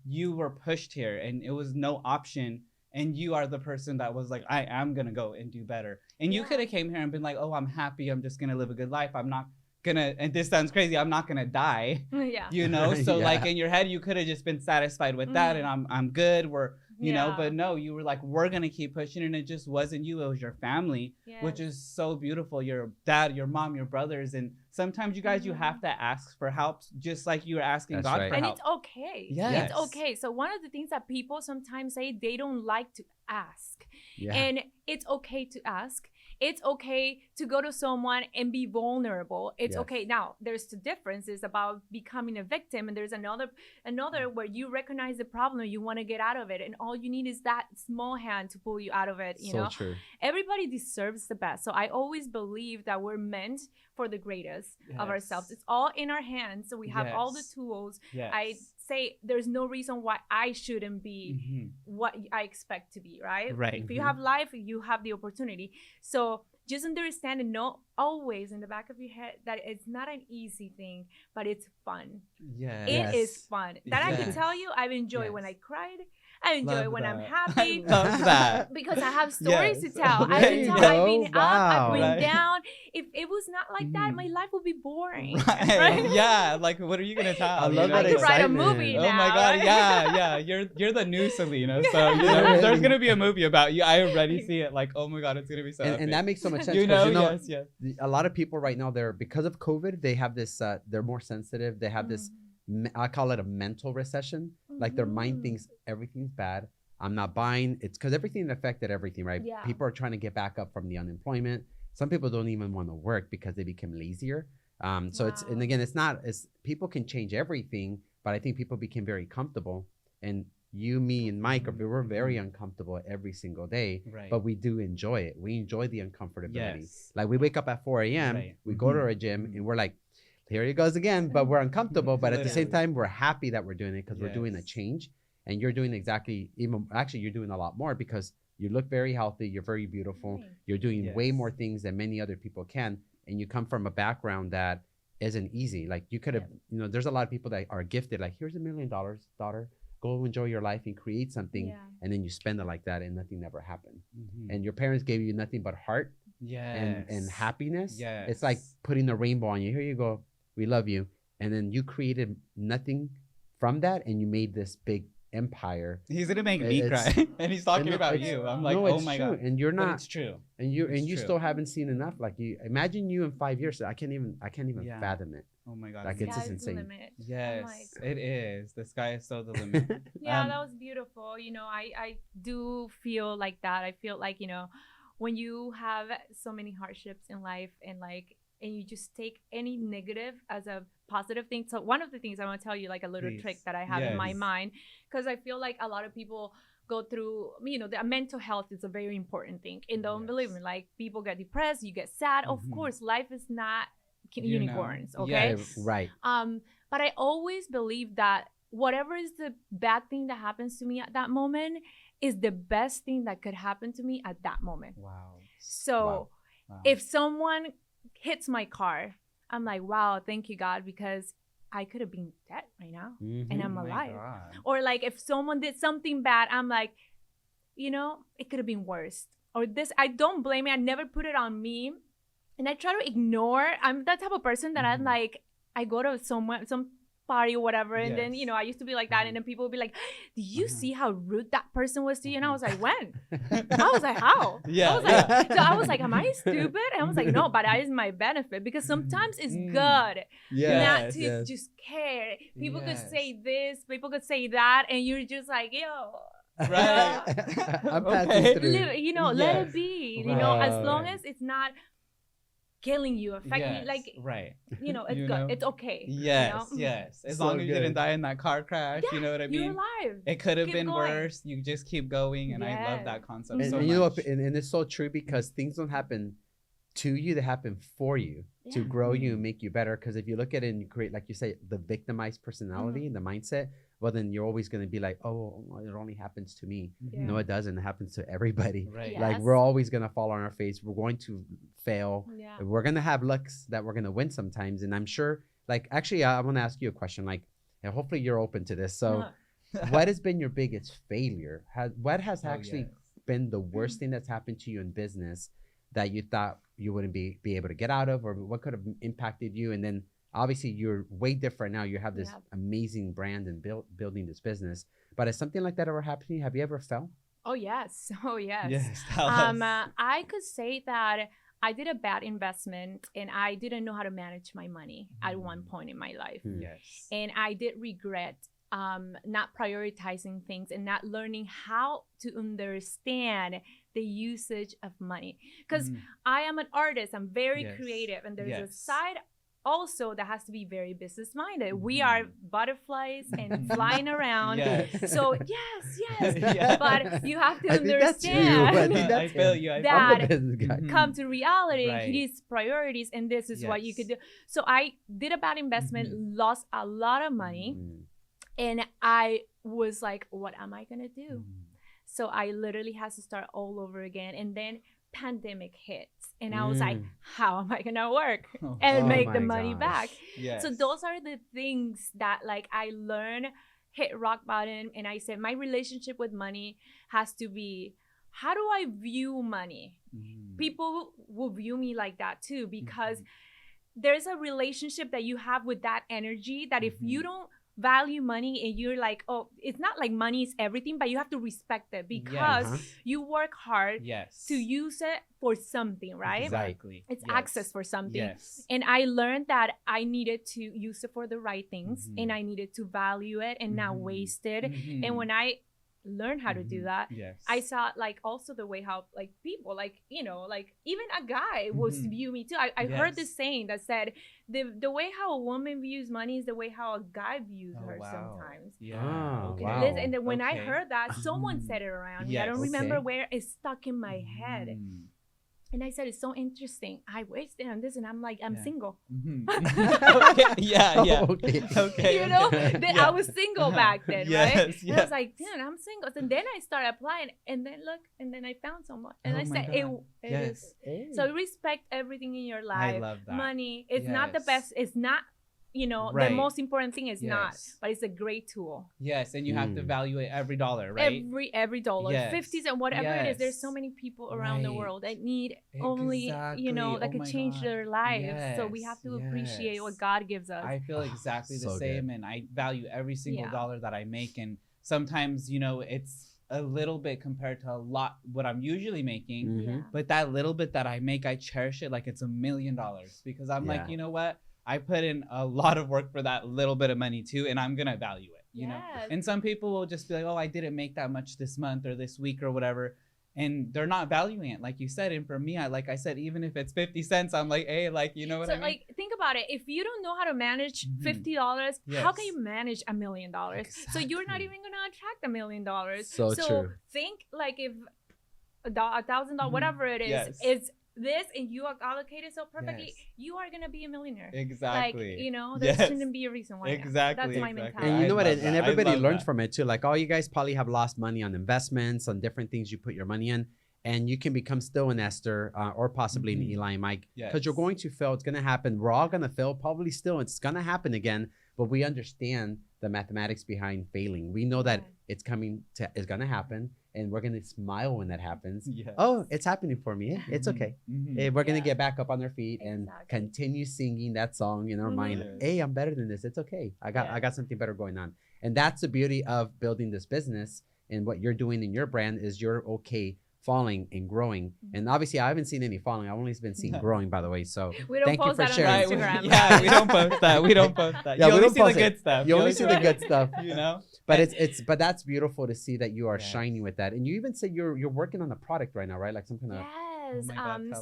you were pushed here and it was no option. And you are the person that was like, I am going to go and do better. And you could have came here and been like, oh, I'm happy. I'm just going to live a good life. I'm not going to, and this sounds crazy, I'm not going to die, So like in your head, you could have just been satisfied with that. And I'm good. We're, but no, you were like, we're going to keep pushing. And it just wasn't you. It was your family, which is so beautiful. Your dad, your mom, your brothers. And sometimes you guys, you have to ask for help, just like you were asking God for help. And it's okay. Yes. It's okay. So one of the things that people sometimes say, they don't like to ask. Yeah. And it's okay to ask. It's okay to go to someone and be vulnerable. It's okay. Now, there's the differences about becoming a victim, and there's another where you recognize the problem, you want to get out of it, and all you need is that small hand to pull you out of it. You know, true. Everybody deserves the best. So I always believe that we're meant for the greatest of ourselves. It's all in our hands. So we have all the tools. I say there's no reason why I shouldn't be what I expect to be, right? Right. If you have life, you have the opportunity. So just understand and know always in the back of your head that it's not an easy thing, but it's fun. It is fun. That I can tell you, I've enjoyed when I cried. I enjoy when I'm happy. Love that. Because I have stories to tell. I can tell I've been up, I've been down. If it was not like that, my life would be boring. Right? Yeah, like what are you gonna tell? I love that I could write a excitement. movie now. Oh my God, yeah. You're the new Selena. So there's gonna be a movie about you. I already see it. Like, oh my God, it's gonna be so epic. And that makes so much sense. Yes. A lot of people right now, because of COVID, they have this, they're more sensitive. They have this, I call it a mental recession. Like their mind thinks everything's bad. I'm not buying. It's because everything affected everything, right? Yeah. People are trying to get back up from the unemployment. Some people don't even want to work because they became lazier. It's, and again, people can change everything, but I think people became very comfortable. And you, me, and Mike, we're very uncomfortable every single day, but we do enjoy it. We enjoy the uncomfortability. Yes. Like we wake up at 4 a.m., we go to our gym, and we're like, here he goes again, but we're uncomfortable. But at the same time, we're happy that we're doing it because we're doing a change. And you're doing you're doing a lot more because you look very healthy. You're very beautiful. You're doing way more things than many other people can. And you come from a background that isn't easy. Like you could have, there's a lot of people that are gifted. Like, here's $1 million, daughter. Go enjoy your life and create something. And then you spend it like that and nothing never happened. And your parents gave you nothing but heart and happiness. It's like putting the rainbow on you. Here you go. We love you. And then you created nothing from that and you made this big empire. He's gonna make me cry, and he's talking about you. I'm like, oh my God, and you're not. But it's true, and you still haven't seen enough. Like you imagine you in 5 years. I can't even fathom it. Oh my God, like it's just insane. Yes, it is. The sky is so the limit. That was beautiful. I do feel like that. I feel like when you have so many hardships in life and you just take any negative as a positive thing. So one of the things I want to tell you, like a little trick that I have in my mind, because I feel like a lot of people go through, the mental health is a very important thing. And don't believe me, like people get depressed, you get sad. Of course, life is not unicorns, okay? Yeah, right. But I always believe that whatever is the bad thing that happens to me at that moment is the best thing that could happen to me at that moment. Wow. So if someone hits my car, I'm like, wow, thank you, God, because I could have been dead right now and I'm alive. Or like if someone did something bad, I'm like, it could have been worse. Or this, I don't blame it. I never put it on me. And I try to ignore. I'm that type of person that I'm like, I go to some party or whatever. And then, I used to be like that. And then people would be like, do you see how rude that person was to you? And I was like, when? I was like, how? I was like, am I stupid? And I was like, no, but that is my benefit because sometimes it's good not to just care. People could say this, people could say that. And you're just like, yo. Right. I'm passing through. Let it be. As long as it's not killing you, affecting you, it's good. It's okay. Yes. As long as you didn't die in that car crash, you know what I mean? You're alive. It could have been worse. You just keep going, and I love that concept so much. much. And it's so true because things don't happen to you; they happen for you to grow you and make you better. Because if you look at it and you create, like you say, the victimized personality and the mindset, well, then you're always going to be like, oh, it only happens to me. Yeah. No, it doesn't. It happens to everybody. Right. Yeah. Like Yes. we're always going to fall on our face. We're going to fail. Yeah. We're going to have lucks that we're going to win sometimes. And I'm sure, like, actually, I want to ask you a question. Like, and hopefully you're open to this. So what has been your biggest failure? What has actually been the worst thing that's happened to you in business that you thought you wouldn't be able to get out of, or what could have impacted you? And then obviously you're way different now. You have this amazing brand and building this business. But has something like that ever happened to you? Have you ever fell? Oh yes. Oh yes. Yes. Tell us. I could say that I did a bad investment and I didn't know how to manage my money at one point in my life. Yes. And I did regret not prioritizing things and not learning how to understand the usage of money. Because I am an artist, I'm very creative, and there's a side also that has to be very business minded. We are butterflies and flying around. So yes. But you have to understand I feel you. that come to reality, it is priorities, and this is what you could do. So I did a bad investment, lost a lot of money. And I was like, what am I going to do? So I literally had to start all over again. And then pandemic hits. And I was like, how am I going to work and make the money back? So those are the things that like I learned, hit rock bottom. And I said, my relationship with money has to be, how do I view money? People will view me like that too, because there's a relationship that you have with that energy that if you don't value money and you're like, oh, it's not like money is everything, but you have to respect it because you work hard to use it for something, right? Exactly. It's access for something. And I learned that I needed to use it for the right things and I needed to value it and not waste it. And when I learn how to do that, I saw like also the way how like people like, you know, like even a guy will view me too. I heard this saying that said the way how a woman views money is the way how a guy views her sometimes. And then when I heard that, someone said it around me. I don't remember where, it stuck in my head. And I said, it's so interesting. I wasted on this, and I'm like, I'm single. Okay. You know, then I was single back then, right? And I was like, damn, I'm single. And then I started applying, and then look, and then I found someone. And I said, it is. So respect everything in your life. I love that. Money is not the best. It's not, you know, the most important thing is not, but it's a great tool. And you have to evaluate every dollar, right? Every dollar, 50s and whatever it is. There's so many people around the world that need only, you know, that could change their lives. So we have to appreciate what God gives us. I feel exactly the same, and I value every single dollar that I make. And sometimes, you know, it's a little bit compared to a lot what I'm usually making, but that little bit that I make, I cherish it like it's $1 million because I'm like, you know what? I put in a lot of work for that little bit of money too, and I'm gonna value it, you know? And some people will just be like, oh, I didn't make that much this month or this week or whatever. And they're not valuing it, like you said. And for me, like I said, even if it's 50 cents, I'm like, hey, like, you know what I mean? So like, think about it. If you don't know how to manage $50, how can you manage $1 million? So you're not even gonna attract $1 million. So true. Think like if $1,000, whatever it is this and you are allocated so perfectly, you are gonna be a millionaire. Exactly. Like, you know, there shouldn't be a reason why. That's my mentality. And you know what? And everybody learns from it too. Like all you guys probably have lost money on investments, on different things you put your money in. And you can become still an Esther or possibly an Eli and Mike because you're going to fail. It's going to happen. We're all going to fail, probably still. It's going to happen again. But we understand the mathematics behind failing. We know that it's going to happen. And we're going to smile when that happens. Oh, it's happening for me. It's okay. We're going to get back up on our feet and continue singing that song in our mind. Hey, I'm better than this. It's okay. I got something better going on. And that's the beauty of building this business. And what you're doing in your brand is you're okay falling and growing. And obviously, I haven't seen any falling. I've only been seeing growing, by the way. So thank you for sharing. On Instagram. We don't post that. We don't post that. You only see the good stuff. You only see the good stuff. You know? But but that's beautiful to see that you are shining with that. And you even say you're working on a product right now, right? Like some kind of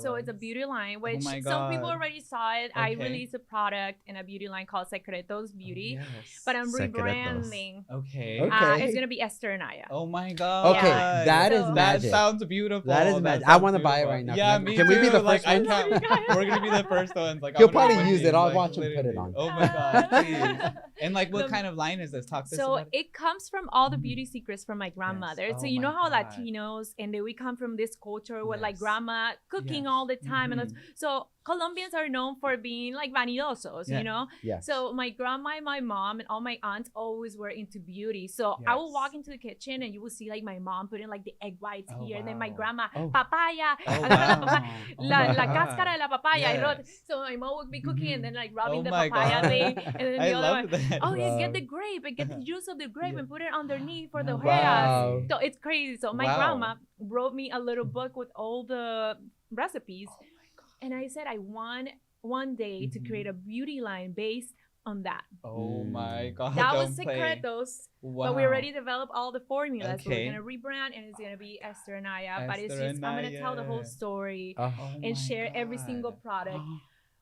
so it's a beauty line, which some people already saw it. I released a product in a beauty line called Secretos Beauty, but I'm rebranding. It's gonna be Esther Anaya. Oh my god. Okay, that is magic. That sounds beautiful. That is magic. I want to buy it right now. Yeah, me can too. we be the first one? I We're gonna be the first ones. Like you'll probably use it. I'll watch him put it on. Oh my god, please. And like, what kind of line is this? Talk to us So about it. it comes from all the beauty secrets from my grandmother. Oh So you know my how God. Latinos and we come from this culture with like Yes. grandma cooking Yes. all the time, and Mhm. so Colombians are known for being like vanidosos, Yeah. you know. Yes. So my grandma and my mom and all my aunts always were into beauty. So I will Yes. walk into the kitchen and you will see like my mom putting like the egg whites Oh, here, and then my wow. grandma Oh. papaya, Oh, agarra wow. papaya, Oh la my cáscara God. de la papaya. I wrote, Yes. so my mom would be cooking and then like rubbing Oh the my papaya God. thing, and then I the other one. love that. Oh, yeah, Wow. get the grape and get the juice of the grape Yeah. and put it underneath for the No orejas. way. So it's crazy. So my Wow. grandma wrote me a little book with all the recipes, Oh my God. and I said I want one day to create a beauty line based on that. Oh my God. That don't was play. Secretos, Wow. but we already developed all the formulas. So we're Okay. gonna rebrand, and it's gonna be Esther Anaya. But it's Esther just I'm gonna tell the whole Anaya. story Oh. Oh my and share every single God. product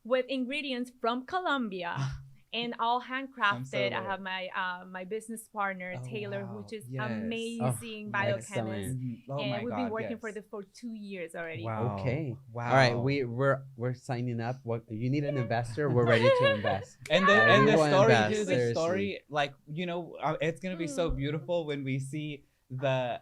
with ingredients from Colombia. And all handcrafted. I lit. have my business partner Oh, Taylor, wow. which is Yes. amazing Oh, biochemist, excellent. Mhm. Oh and my we've God, been working yes. for for 2 years already. Wow. Okay. Wow. All right, we're signing up. What you need an investor? We're ready to invest. And the Yeah, and we the will story, invest, dude, the seriously. story, like, you know, it's gonna be so beautiful when we see the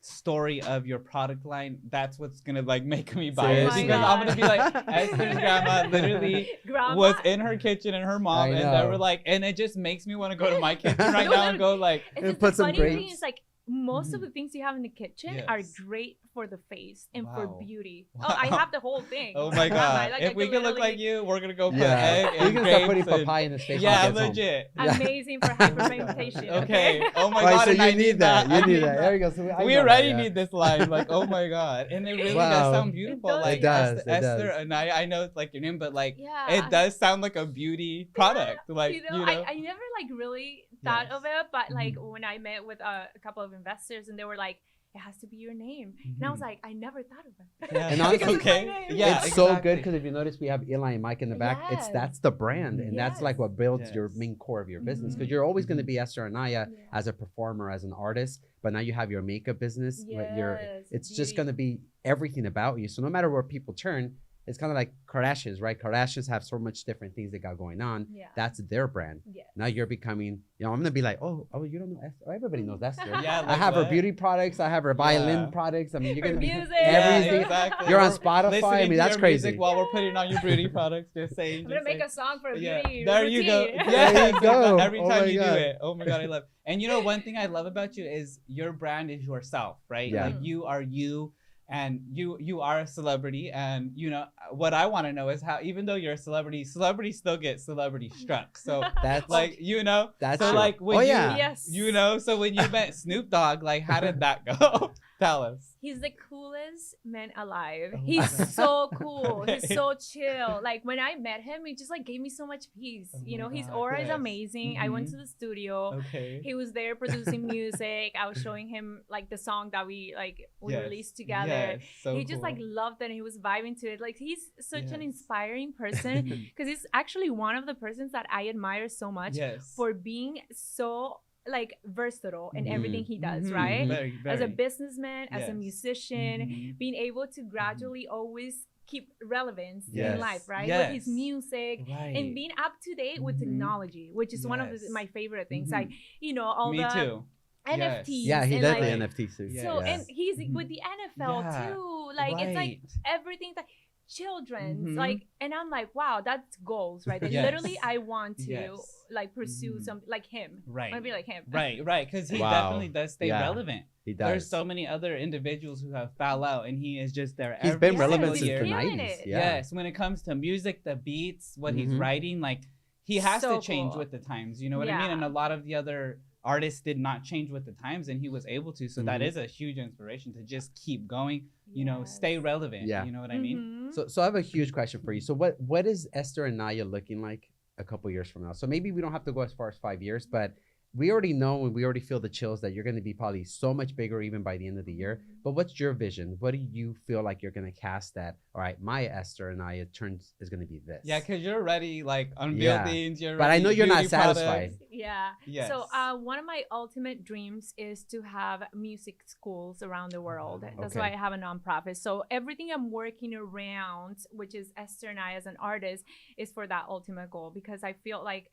story of your product line. That's what's gonna like make me buy it, Seriously. because Oh my I'm gonna be like, Esther's grandma literally Grandma, was in her kitchen and her mom, I and they were know. like, and it just makes me want to go to my kitchen right No, now and go like, it's And just put the some funny thing grapes. is like most of Mhm. the things you have in the kitchen are Yes. great for the face and for Wow. beauty. Wow. Oh, I have the whole thing. oh my Grandma, God, like, if I we could look like literally- you, we're gonna go put Yeah, egg you and can start putting grapes and- papaya in his face. Yeah, when he gets home. legit. Amazing for hyperpigmentation. Okay. Oh my All right, God, so and you I need that. I You need that. There you go. So I We know already that, yeah. need this line. Like, oh my God. And it really Wow. does sound beautiful. does, Like It does, Esther, it does. Esther Anaya, I know it's like your name, but like Yeah. it does sound like a beauty product. Like, you know, I never like really thought of it, but like when I met with a couple of investors and they were like, it has to be your name. And I was like, I never thought of it. Yeah. And honestly, Because it's my okay. name. Yeah, it's so good exactly. because if you notice, we have Eli and Mike in the back. Yes. That's the brand, and that's like Yes. what builds your Yes. main core of your business. Mhm. Because you're always going to be Esther Anaya Yeah. as a performer, as an artist, but now you have your makeup business. Yes, It's just beauty. going to be everything about you. So no matter where people turn, it's kind of like Kardashians, right? Kardashians have so much different things they got going on. Yeah. That's their brand. Yes. Now you're becoming, I'm gonna be like, oh, you don't know Esther? Oh, everybody knows Esther. Yeah, I like have her what? beauty products. I have her violin Yeah. products. I mean, you're Her gonna be music. everything. exactly. You're on We're Spotify. I listening mean, to that's your crazy. music while we're putting on your beauty products. Just saying. I'm gonna just make saying. a song for a Yeah, beauty there you go. routine. Yeah, There you go. Every Oh time my you God. do it. Oh my God, I love. And you know, one thing I love about you is your brand is yourself, right? Yeah. Like you are you, and you are a celebrity. And you know what I want to know is how, even though you're a celebrity, celebrities still get celebrity struck. So That's like, you know, that's so true. like when oh you yeah. Yes. you know, so when you met Snoop Dogg, like how did that go? Tell us. He's the coolest man alive. Oh my He's God. so cool. He's Okay. so chill. Like when I met him, he just like gave me so much peace. Oh You my know, his God, aura is yes. amazing. I went Mhm. to the studio. Okay. He was there producing music. I was showing him like the song that we Yes. released together. Yes, so He just like cool. loved it and he was vibing to it. Like he's such an Yes. inspiring person because he's actually one of the persons that I admire so much Yes. for being so like versatile in Mhm. everything he does, Mhm. right? Very, As a very. businessman, as a Yes. musician, Mhm. being able to gradually always keep relevance Yes. in life, right? Yes. With his music Right. and being up to date with Mhm. technology, which is one of Yes. my favorite things. Mhm. Like, you know, all Me the too. NFTs. Yeah, he and, does like, the Right. NFT too. So yeah. and he's Mhm. with the NFL Yeah. too. Like it's like Right. everything's like children's Mhm. like, and I'm like, wow, that's goals, right? That Yes. literally I want to Yes. like pursue Mhm. something like him. Right. I want to be like him. Right, because he Wow. definitely does stay Yeah. relevant. He does. There's so many other individuals who have fell out, and he is just there. He's every been Yes, relevant single he's since year. the killing 90s. it. Yeah. Yes, when it comes to music, the beats, what he's Mhm. writing, like he has So to change cool. with the times. You know what I mean? Yeah. And a lot of the other artists did not change with the times, and he was able to. So that Mhm. is a huge inspiration to just keep going. You know, Yes. stay relevant. Yeah. You know what I mean? Mhm. So I have a huge question for you. So what is Esther Anaya looking like a couple years from now? So maybe we don't have to go as far as 5 years, but we already know and we already feel the chills that you're going to be probably so much bigger even by the end of the year. But what's your vision? What do you feel like you're going to cast that? All right, my Esther Anaya is going to be this. Yeah, because you're already like on Yeah. buildings. You're But I know you're not beauty products. satisfied. Yeah. Yes. So one of my ultimate dreams is to have music schools around the world. That's why Okay. I have a nonprofit. So everything I'm working around, which is Esther and I as an artist, is for that ultimate goal because I feel like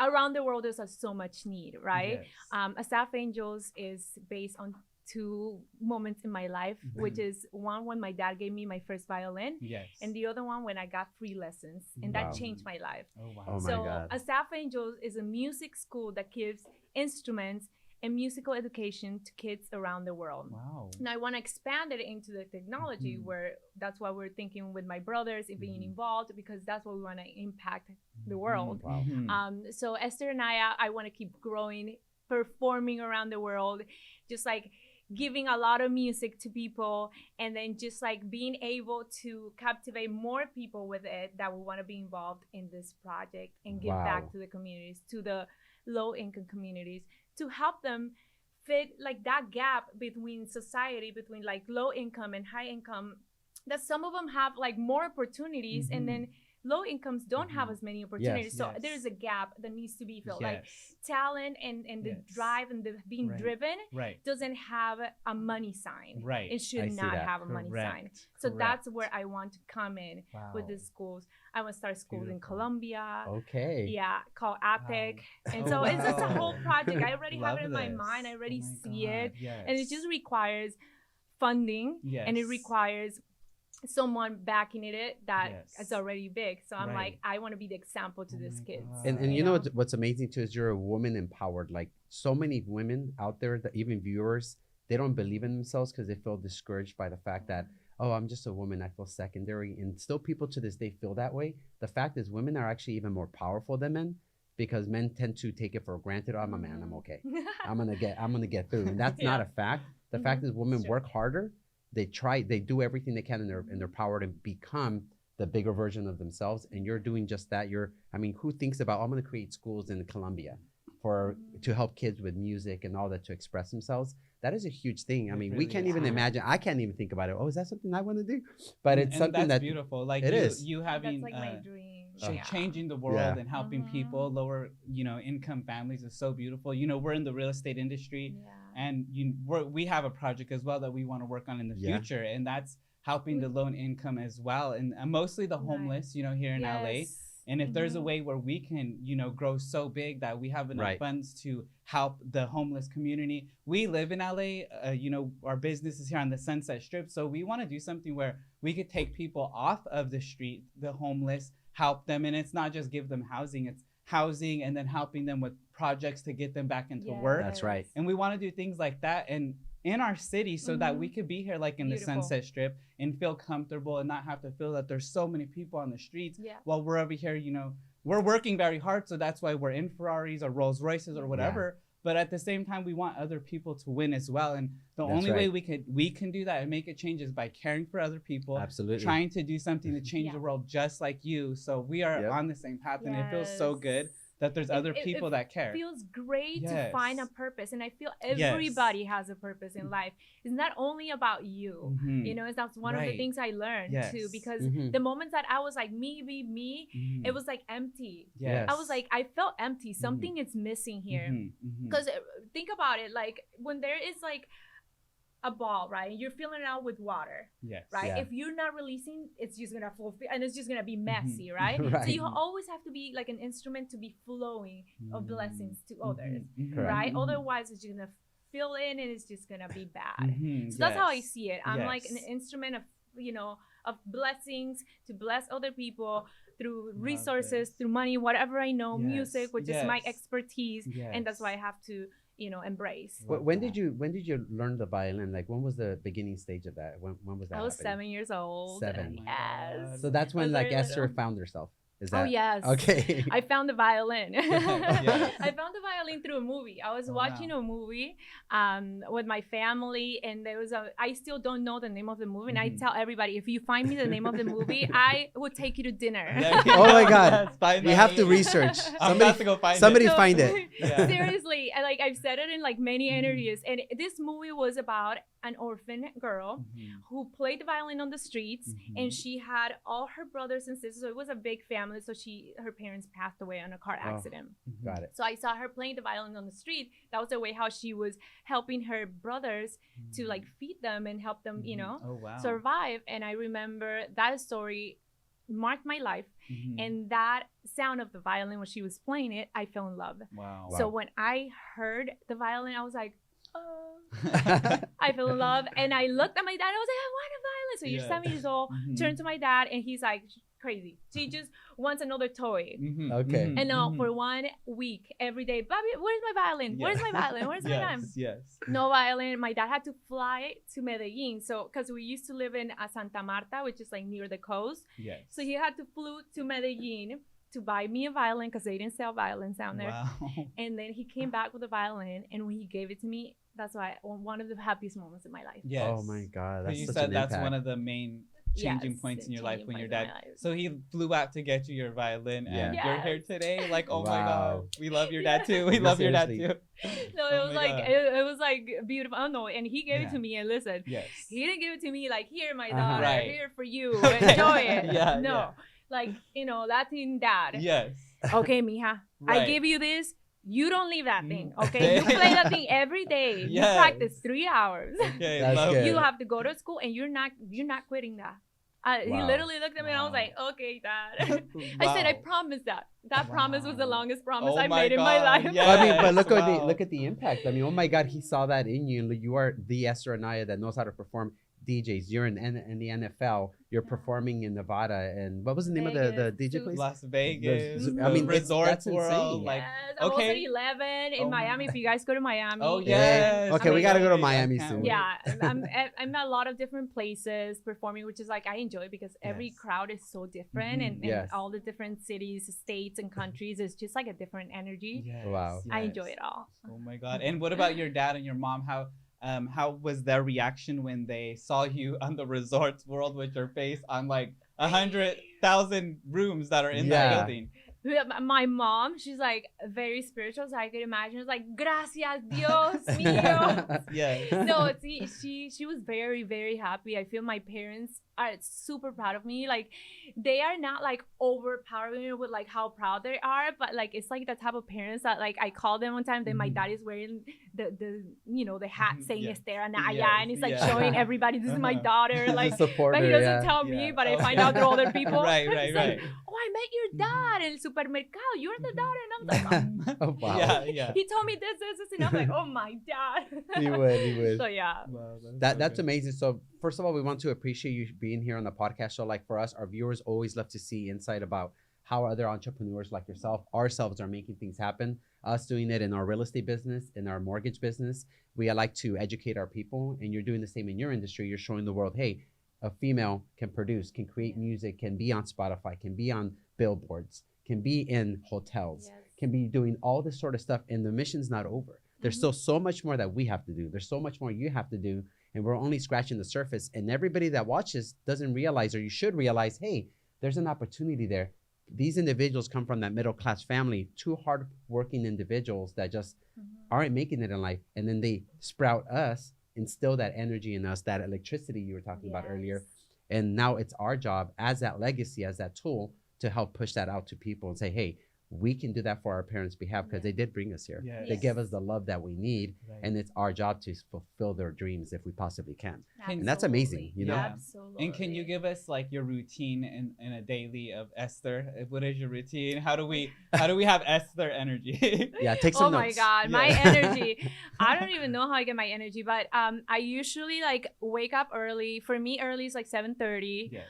around the world there's so much need, right? Yes. Asaf Angels is based on two moments in my life, which is one when my dad gave me my first violin, Yes. and the other one when I got free lessons, and Wow. that changed my life. Oh wow. Oh my So God. Asaf Angels is a music school that gives instruments and musical education to kids around the world. Wow. And I want to expand it into the technology where that's why we're thinking with my brothers and being involved, because that's what we want to impact the world. Wow. So Esther Anaya, I want to keep growing, performing around the world, just like giving a lot of music to people, and then just like being able to captivate more people with it that will want to be involved in this project and give back Wow. to the communities, to the low income communities, to help them fit like that gap between society, between like low income and high income, that some of them have like more opportunities and then low incomes don't have as many opportunities. So there's a gap that needs to be filled. Like talent and the drive and the being driven doesn't have a money sign. It should not have a money sign. So that's where I want to come in with the schools. I want to start schools in Colombia. Okay. Yeah, called APEC. And so it's just a whole project. I already have it in my mind. I already see it. And it just requires funding and it requires someone backing it that is already big. So I'm like, I want to be the example to these kids. And you know what's amazing too is you're a woman empowered. Like so many women out there, that even viewers, they don't believe in themselves because they feel discouraged by the fact that, oh, I'm just a woman, I feel secondary. And still people to this day feel that way. The fact is women are actually even more powerful than men, because men tend to take it for granted. Oh, I'm a man, I'm okay. I'm gonna get through. And that's not a fact. The fact is women work harder. They do everything they can in their power to become the bigger version of themselves. And you're doing just that. Who thinks about, oh, I'm going to create schools in Colombia to help kids with music and all that to express themselves? That is a huge thing. I mean, we can't even imagine. I can't even think about it. Oh, is that something I want to do? But it's something that's beautiful. Like it is. You having that's like my dream. Changing the world and helping people, lower income families is so beautiful. We're in the real estate industry. And we have a project as well that we want to work on in the future, and that's helping the low income as well, and mostly the homeless, here in LA. And if there's a way where we can, grow so big that we have enough funds to help the homeless community. We live in LA, our business is here on the Sunset Strip, so we want to do something where we could take people off of the street, the homeless, help them, and it's not just give them housing, it's housing and then helping them with projects to get them back into work. That's right. And we want to do things like that and in our city so that we could be here like in the Sunset Strip and feel comfortable and not have to feel that there's so many people on the streets while we're over here, we're working very hard, so that's why we're in Ferraris or Rolls Royces or whatever. But at the same time, we want other people to win as well. And the only way we can do that and make a change is by caring for other people. Absolutely. Trying to do something to change the world just like you. So we are on the same path, and it feels so good that there's other people that care. It feels great to find a purpose. And I feel everybody has a purpose in life. It's not only about you. That's one of the things I learned too, because the moments that I was like, me, be me, it was like empty. I was like, I felt empty. Something is missing here. Because think about it, like when there is like a ball, right? You're filling it out with water, right? If you're not releasing, it's just gonna fulfill, and it's just gonna be messy, right? So you always have to be like an instrument to be flowing of blessings to others, right? Otherwise, it's just gonna fill in, and it's just gonna be bad. So that's how I see it. I'm like an instrument of, of blessings to bless other people through resources, through money, whatever I know, music, which is my expertise, and that's why I have to embrace. When did you learn the violin? Like when was the beginning stage of that? When was that? I was happening? 7 years old. 7. Yes. So that's when like Esther little. found herself. Is that? Oh yes. Okay. I found the violin. I found the violin through a movie. I was watching a movie with my family, and there was I still don't know the name of the movie, and I tell everybody, if you find me the name of the movie, I will take you to dinner. Oh my God. We have to research. Somebody find it. Seriously, I've said it in like many interviews, and this movie was about an orphan girl who played the violin on the streets, and she had all her brothers and sisters. So it was a big family. So her parents passed away in a car accident. Got it. So I saw her playing the violin on the street. That was the way how she was helping her brothers to like feed them and help them, survive. And I remember that story marked my life. And that sound of the violin when she was playing it, I fell in love. Wow. So when I heard the violin, I was like, oh, I fell in love. And I looked at my dad and I was like, I want a violin. So you're 7 years old, turn to my dad, and he's like, crazy. She just wants another toy. Okay. And for 1 week, every day, Bobby, where's my violin? Where's my violin? Where's my violin? Yes. No violin. My dad had to fly to Medellin. So, because we used to live in Santa Marta, which is like near the coast. Yes. So he had to flew to Medellin to buy me a violin because they didn't sell violins down there. Wow. And then he came back with a violin, and when he gave it to me, that's why one of the happiest moments in my life. Yes. Oh my God. That's you such said an that's impact. one of the main changing points in your life when your dad. Life. So he flew out to get you your violin, and Yeah. you're here today. Like, oh my Wow. God, we love your dad too. We love your dad too. Seriously. No, Oh it was my like God. it was like beautiful. Oh no, and he gave it Yeah. to me. And listen, Yes. he didn't give it to me like, here, my Uh-huh. daughter, Right. here for you, Okay. enjoy it. Yeah, No, yeah. like Latin dad. Yes. Okay, mija, I Right. give you this. You don't leave that thing, Mm. okay? You play that thing every day. You Yes. practice 3 hours. Okay. That's love good. it. You have to go to school, and you're not quitting that. He Wow. literally looked at me, and I was Wow. like, okay, dad. I said, I Wow. promise that. That promise was the Wow. longest promise Oh I my made in my God, life. yeah. Well, I mean, but Yes, look at wow. look at the impact. I mean, oh my God, he saw that in you. You are the Esther Anaya that knows how to perform DJs. You're in the NFL. You're performing in Nevada. And what was the name of the Vegas, DJ place? Las Vegas. I mean, Resort that's World. insane. Like, Yes, I'm also okay. 11 in Oh my Miami. If you guys go to Miami. oh Yeah. yes. Okay, we gotta go to wait, I Miami can't soon. wait. Yeah, I'm at a lot of different places performing, which is like I enjoy because every Yes. crowd is so different, Mhm. and Yes. all the different cities, states, and countries is just like a different energy. Yes, Wow. I yes. enjoy it all. Oh my God. And what about your dad and your mom? How was their reaction when they saw you on the Resorts World with your face on like 100,000 rooms that are in Yeah. that building? My mom, she's like very spiritual, so I could imagine it's like gracias Dios mío. Yes. No, she was very, very happy. I feel my parents are super proud of me. Like they are not like overpowering me with like how proud they are, but like it's like the type of parents that like I called them one time. Then my Mhm. dad is wearing the hat Mhm, saying yeah. Esther Anaya, Yes, and he's like yeah. showing everybody this is my Uh-huh. daughter. Like, Support but he her, doesn't yeah. tell me, Yeah. but I find Okay. out through other people. Right, right, He's like, right. oh, I met your dad in el supermercado. You're the daughter, and I'm like, Oh, wow. Yeah, yeah. he told me this, and I'm like, oh my dad. He would. So yeah. Wow, That's so good. amazing. So first of all, we want to appreciate you being here on the podcast show. Like for us, our viewers always love to see insight about how other entrepreneurs like yourself, ourselves, are making things happen. Us doing it in our real estate business, in our mortgage business. We like to educate our people, and you're doing the same in your industry. You're showing the world, hey, a female can produce, can create music, can be on Spotify, can be on billboards, can be in hotels, Yes. can be doing all this sort of stuff, and the mission's not over. There's still so much more that we have to do. There's so much more you have to do, and we're only scratching the surface. And everybody that watches doesn't realize, or you should realize, hey, there's an opportunity there. These individuals come from that middle class family, two hard-working individuals that just aren't making it in life, and then they sprout us, instill that energy in us, that electricity you were talking about earlier. Yes. And now it's our job as that legacy, as that tool, to help push that out to people and say, hey, we can do that for our parents' behalf because they did bring us here. Yes. They give us the love that we need, Right. and it's our job to fulfill their dreams if we possibly can. And that's amazing, Absolutely. you know? Yeah. Absolutely. And can you give us like your routine in a daily of Esther? What is your routine? How do we have Esther energy? Yeah, take Oh some my notes. God, my Yeah. energy. I don't even know how I get my energy, but I usually like wake up early. For me, early is like 7:30. Yes.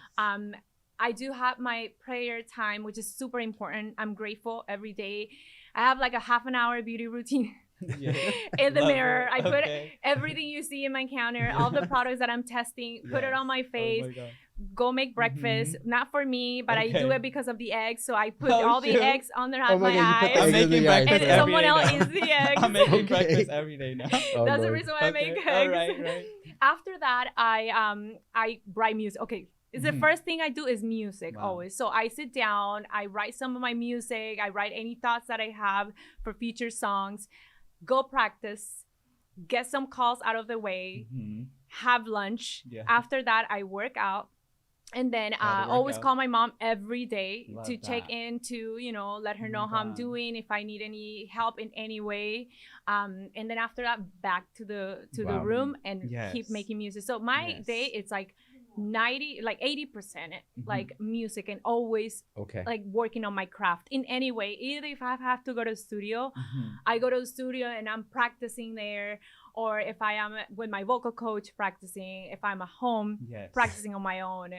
I do have my prayer time, which is super important. I'm grateful every day. I have like a half an hour beauty routine Yeah. in the Love mirror. it. I put Okay. everything you see in my counter, all the products that I'm testing, put it Yes. on my Oh face. my God. Go make breakfast, not for me, but I do Okay. it because of the eggs. So I put Oh, all the shoot. eggs under Oh my my God, you put eyes, the I'm eggs in making the eyes. breakfast and Okay. every someone day else now. eats the eggs. I'm making Okay. breakfast every day now. Oh, That's the Lord. reason why I make Okay. eggs. All right, right. After that, I write music. Okay, it's the Mhm. first thing I do is music Wow. always. So I sit down, I write some of my music, I write any thoughts that I have for future songs, go practice, get some calls out of the way, Mhm. have lunch. Yeah. After that, I work out. And then Gotta work always out. call my mom every day Love to check that. in, to let her Oh know my how I'm God. doing, if I need any help in any way. And then after that, back to the Wow. room and Yes. keep making music. So my Yes. day, it's like 80% like music, and always like working on my craft in any way. Either if I have to go to the studio, I go to the studio and I'm practicing there, or if I am with my vocal coach practicing, if I'm at home practicing on my own.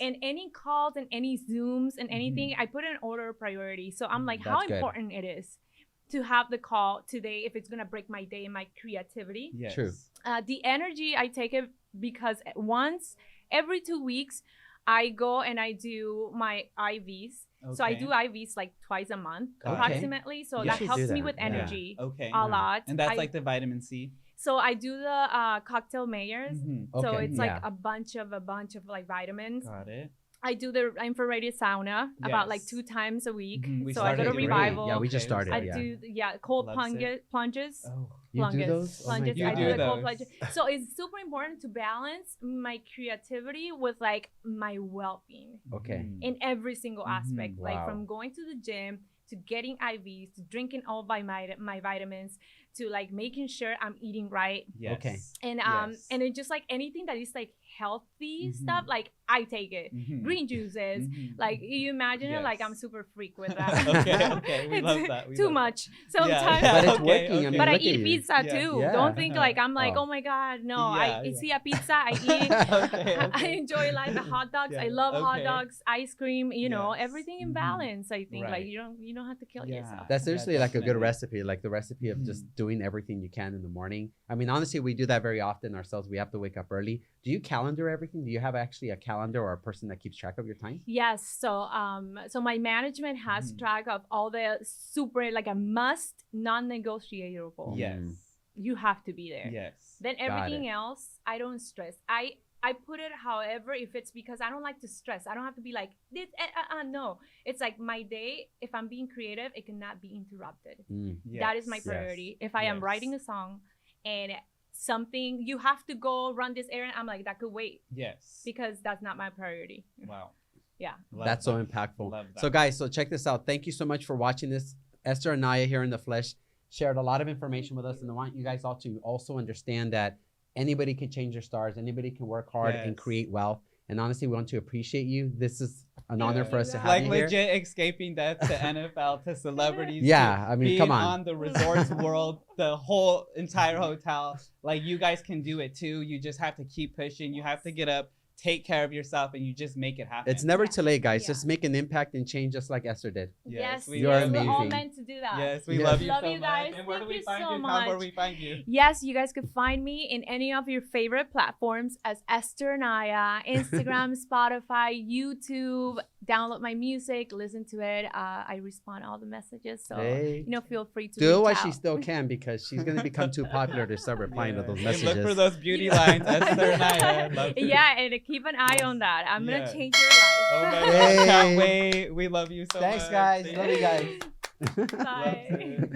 And any calls and any Zooms and anything, I put in order of priority. So I'm like, how important it is to have the call today if it's gonna break my day and my creativity. True. The energy, I take it because once every 2 weeks I go and I do my IVs. So I do IVs like twice a month approximately. So that helps me with energy a lot. And that's like the vitamin C. So I do the cocktail mayors. So it's like a bunch of like vitamins. Got it. I do the infrared sauna about like 2 times a week. So I go to Great. Revival. Yeah, we just started. I do cold plunges. You do those? Plunges. Oh I do the cold plunges. So it's super important to balance my creativity with like my well-being. In every single aspect, like from going to the gym to getting IVs to drinking all my vitamins to like making sure I'm eating right. And and it's just like anything that is like healthy stuff, like I take it. Green juices, like you imagine it, like I'm super freak with that. We love that. Too much sometimes. But it's working. I mean, but I eat pizza too. Don't think like I'm like, oh my God, no. I see a pizza, I eat it. I enjoy like the hot dogs. I love hot dogs, ice cream, you know, everything in balance. I think like you don't have to kill yourself. That's seriously like a good recipe, like the recipe of just doing everything you can in the morning. I mean, honestly, we do that very often ourselves. We have to wake up early. Do you calendar everything? Do you have actually a calendar or a person that keeps track of your time? Yes. So so my management has track of all the super, like a must, non-negotiable. You have to be there. Then everything else, I don't stress. I put it however, if it's because I don't like to stress. I don't have to be like, this, no. It's like my day, if I'm being creative, it cannot be interrupted. That is my priority. If I am writing a song and something, you have to go run this errand, I'm like, that could wait. Because that's not my priority. Wow. That's so impactful. So guys, so check this out. Thank you so much for watching this. Esther Anaya here in the flesh shared a lot of information with us, and I want you guys all to also understand that anybody can change their stars. Anybody can work hard and create wealth. And honestly, we want to appreciate you. This is an honor for us to have you here. Like legit escaping that to NFL, to celebrities. I mean, come on. The resorts world, the whole entire hotel. Like you guys can do it too. You just have to keep pushing. You have to get up, take care of yourself, and you just make it happen. It's never too late, guys. Just make an impact and change just like Esther did. You're amazing. We're all meant to do that. Yes, we love you so you guys. much. And where do we find so you? Much. Where do we find you? Yes, you guys could find me in any of your favorite platforms as Esther Anaya, Instagram, Spotify, YouTube. Download my music, listen to it. I respond all the messages, so feel free to do what she still can, because she's gonna become too popular to start replying to those messages. And look for those beauty lines, Esther Anaya. And keep an eye on that. I'm gonna change your life. Oh my God, can't wait. We love you so much. Thanks, guys. Love you guys. Bye.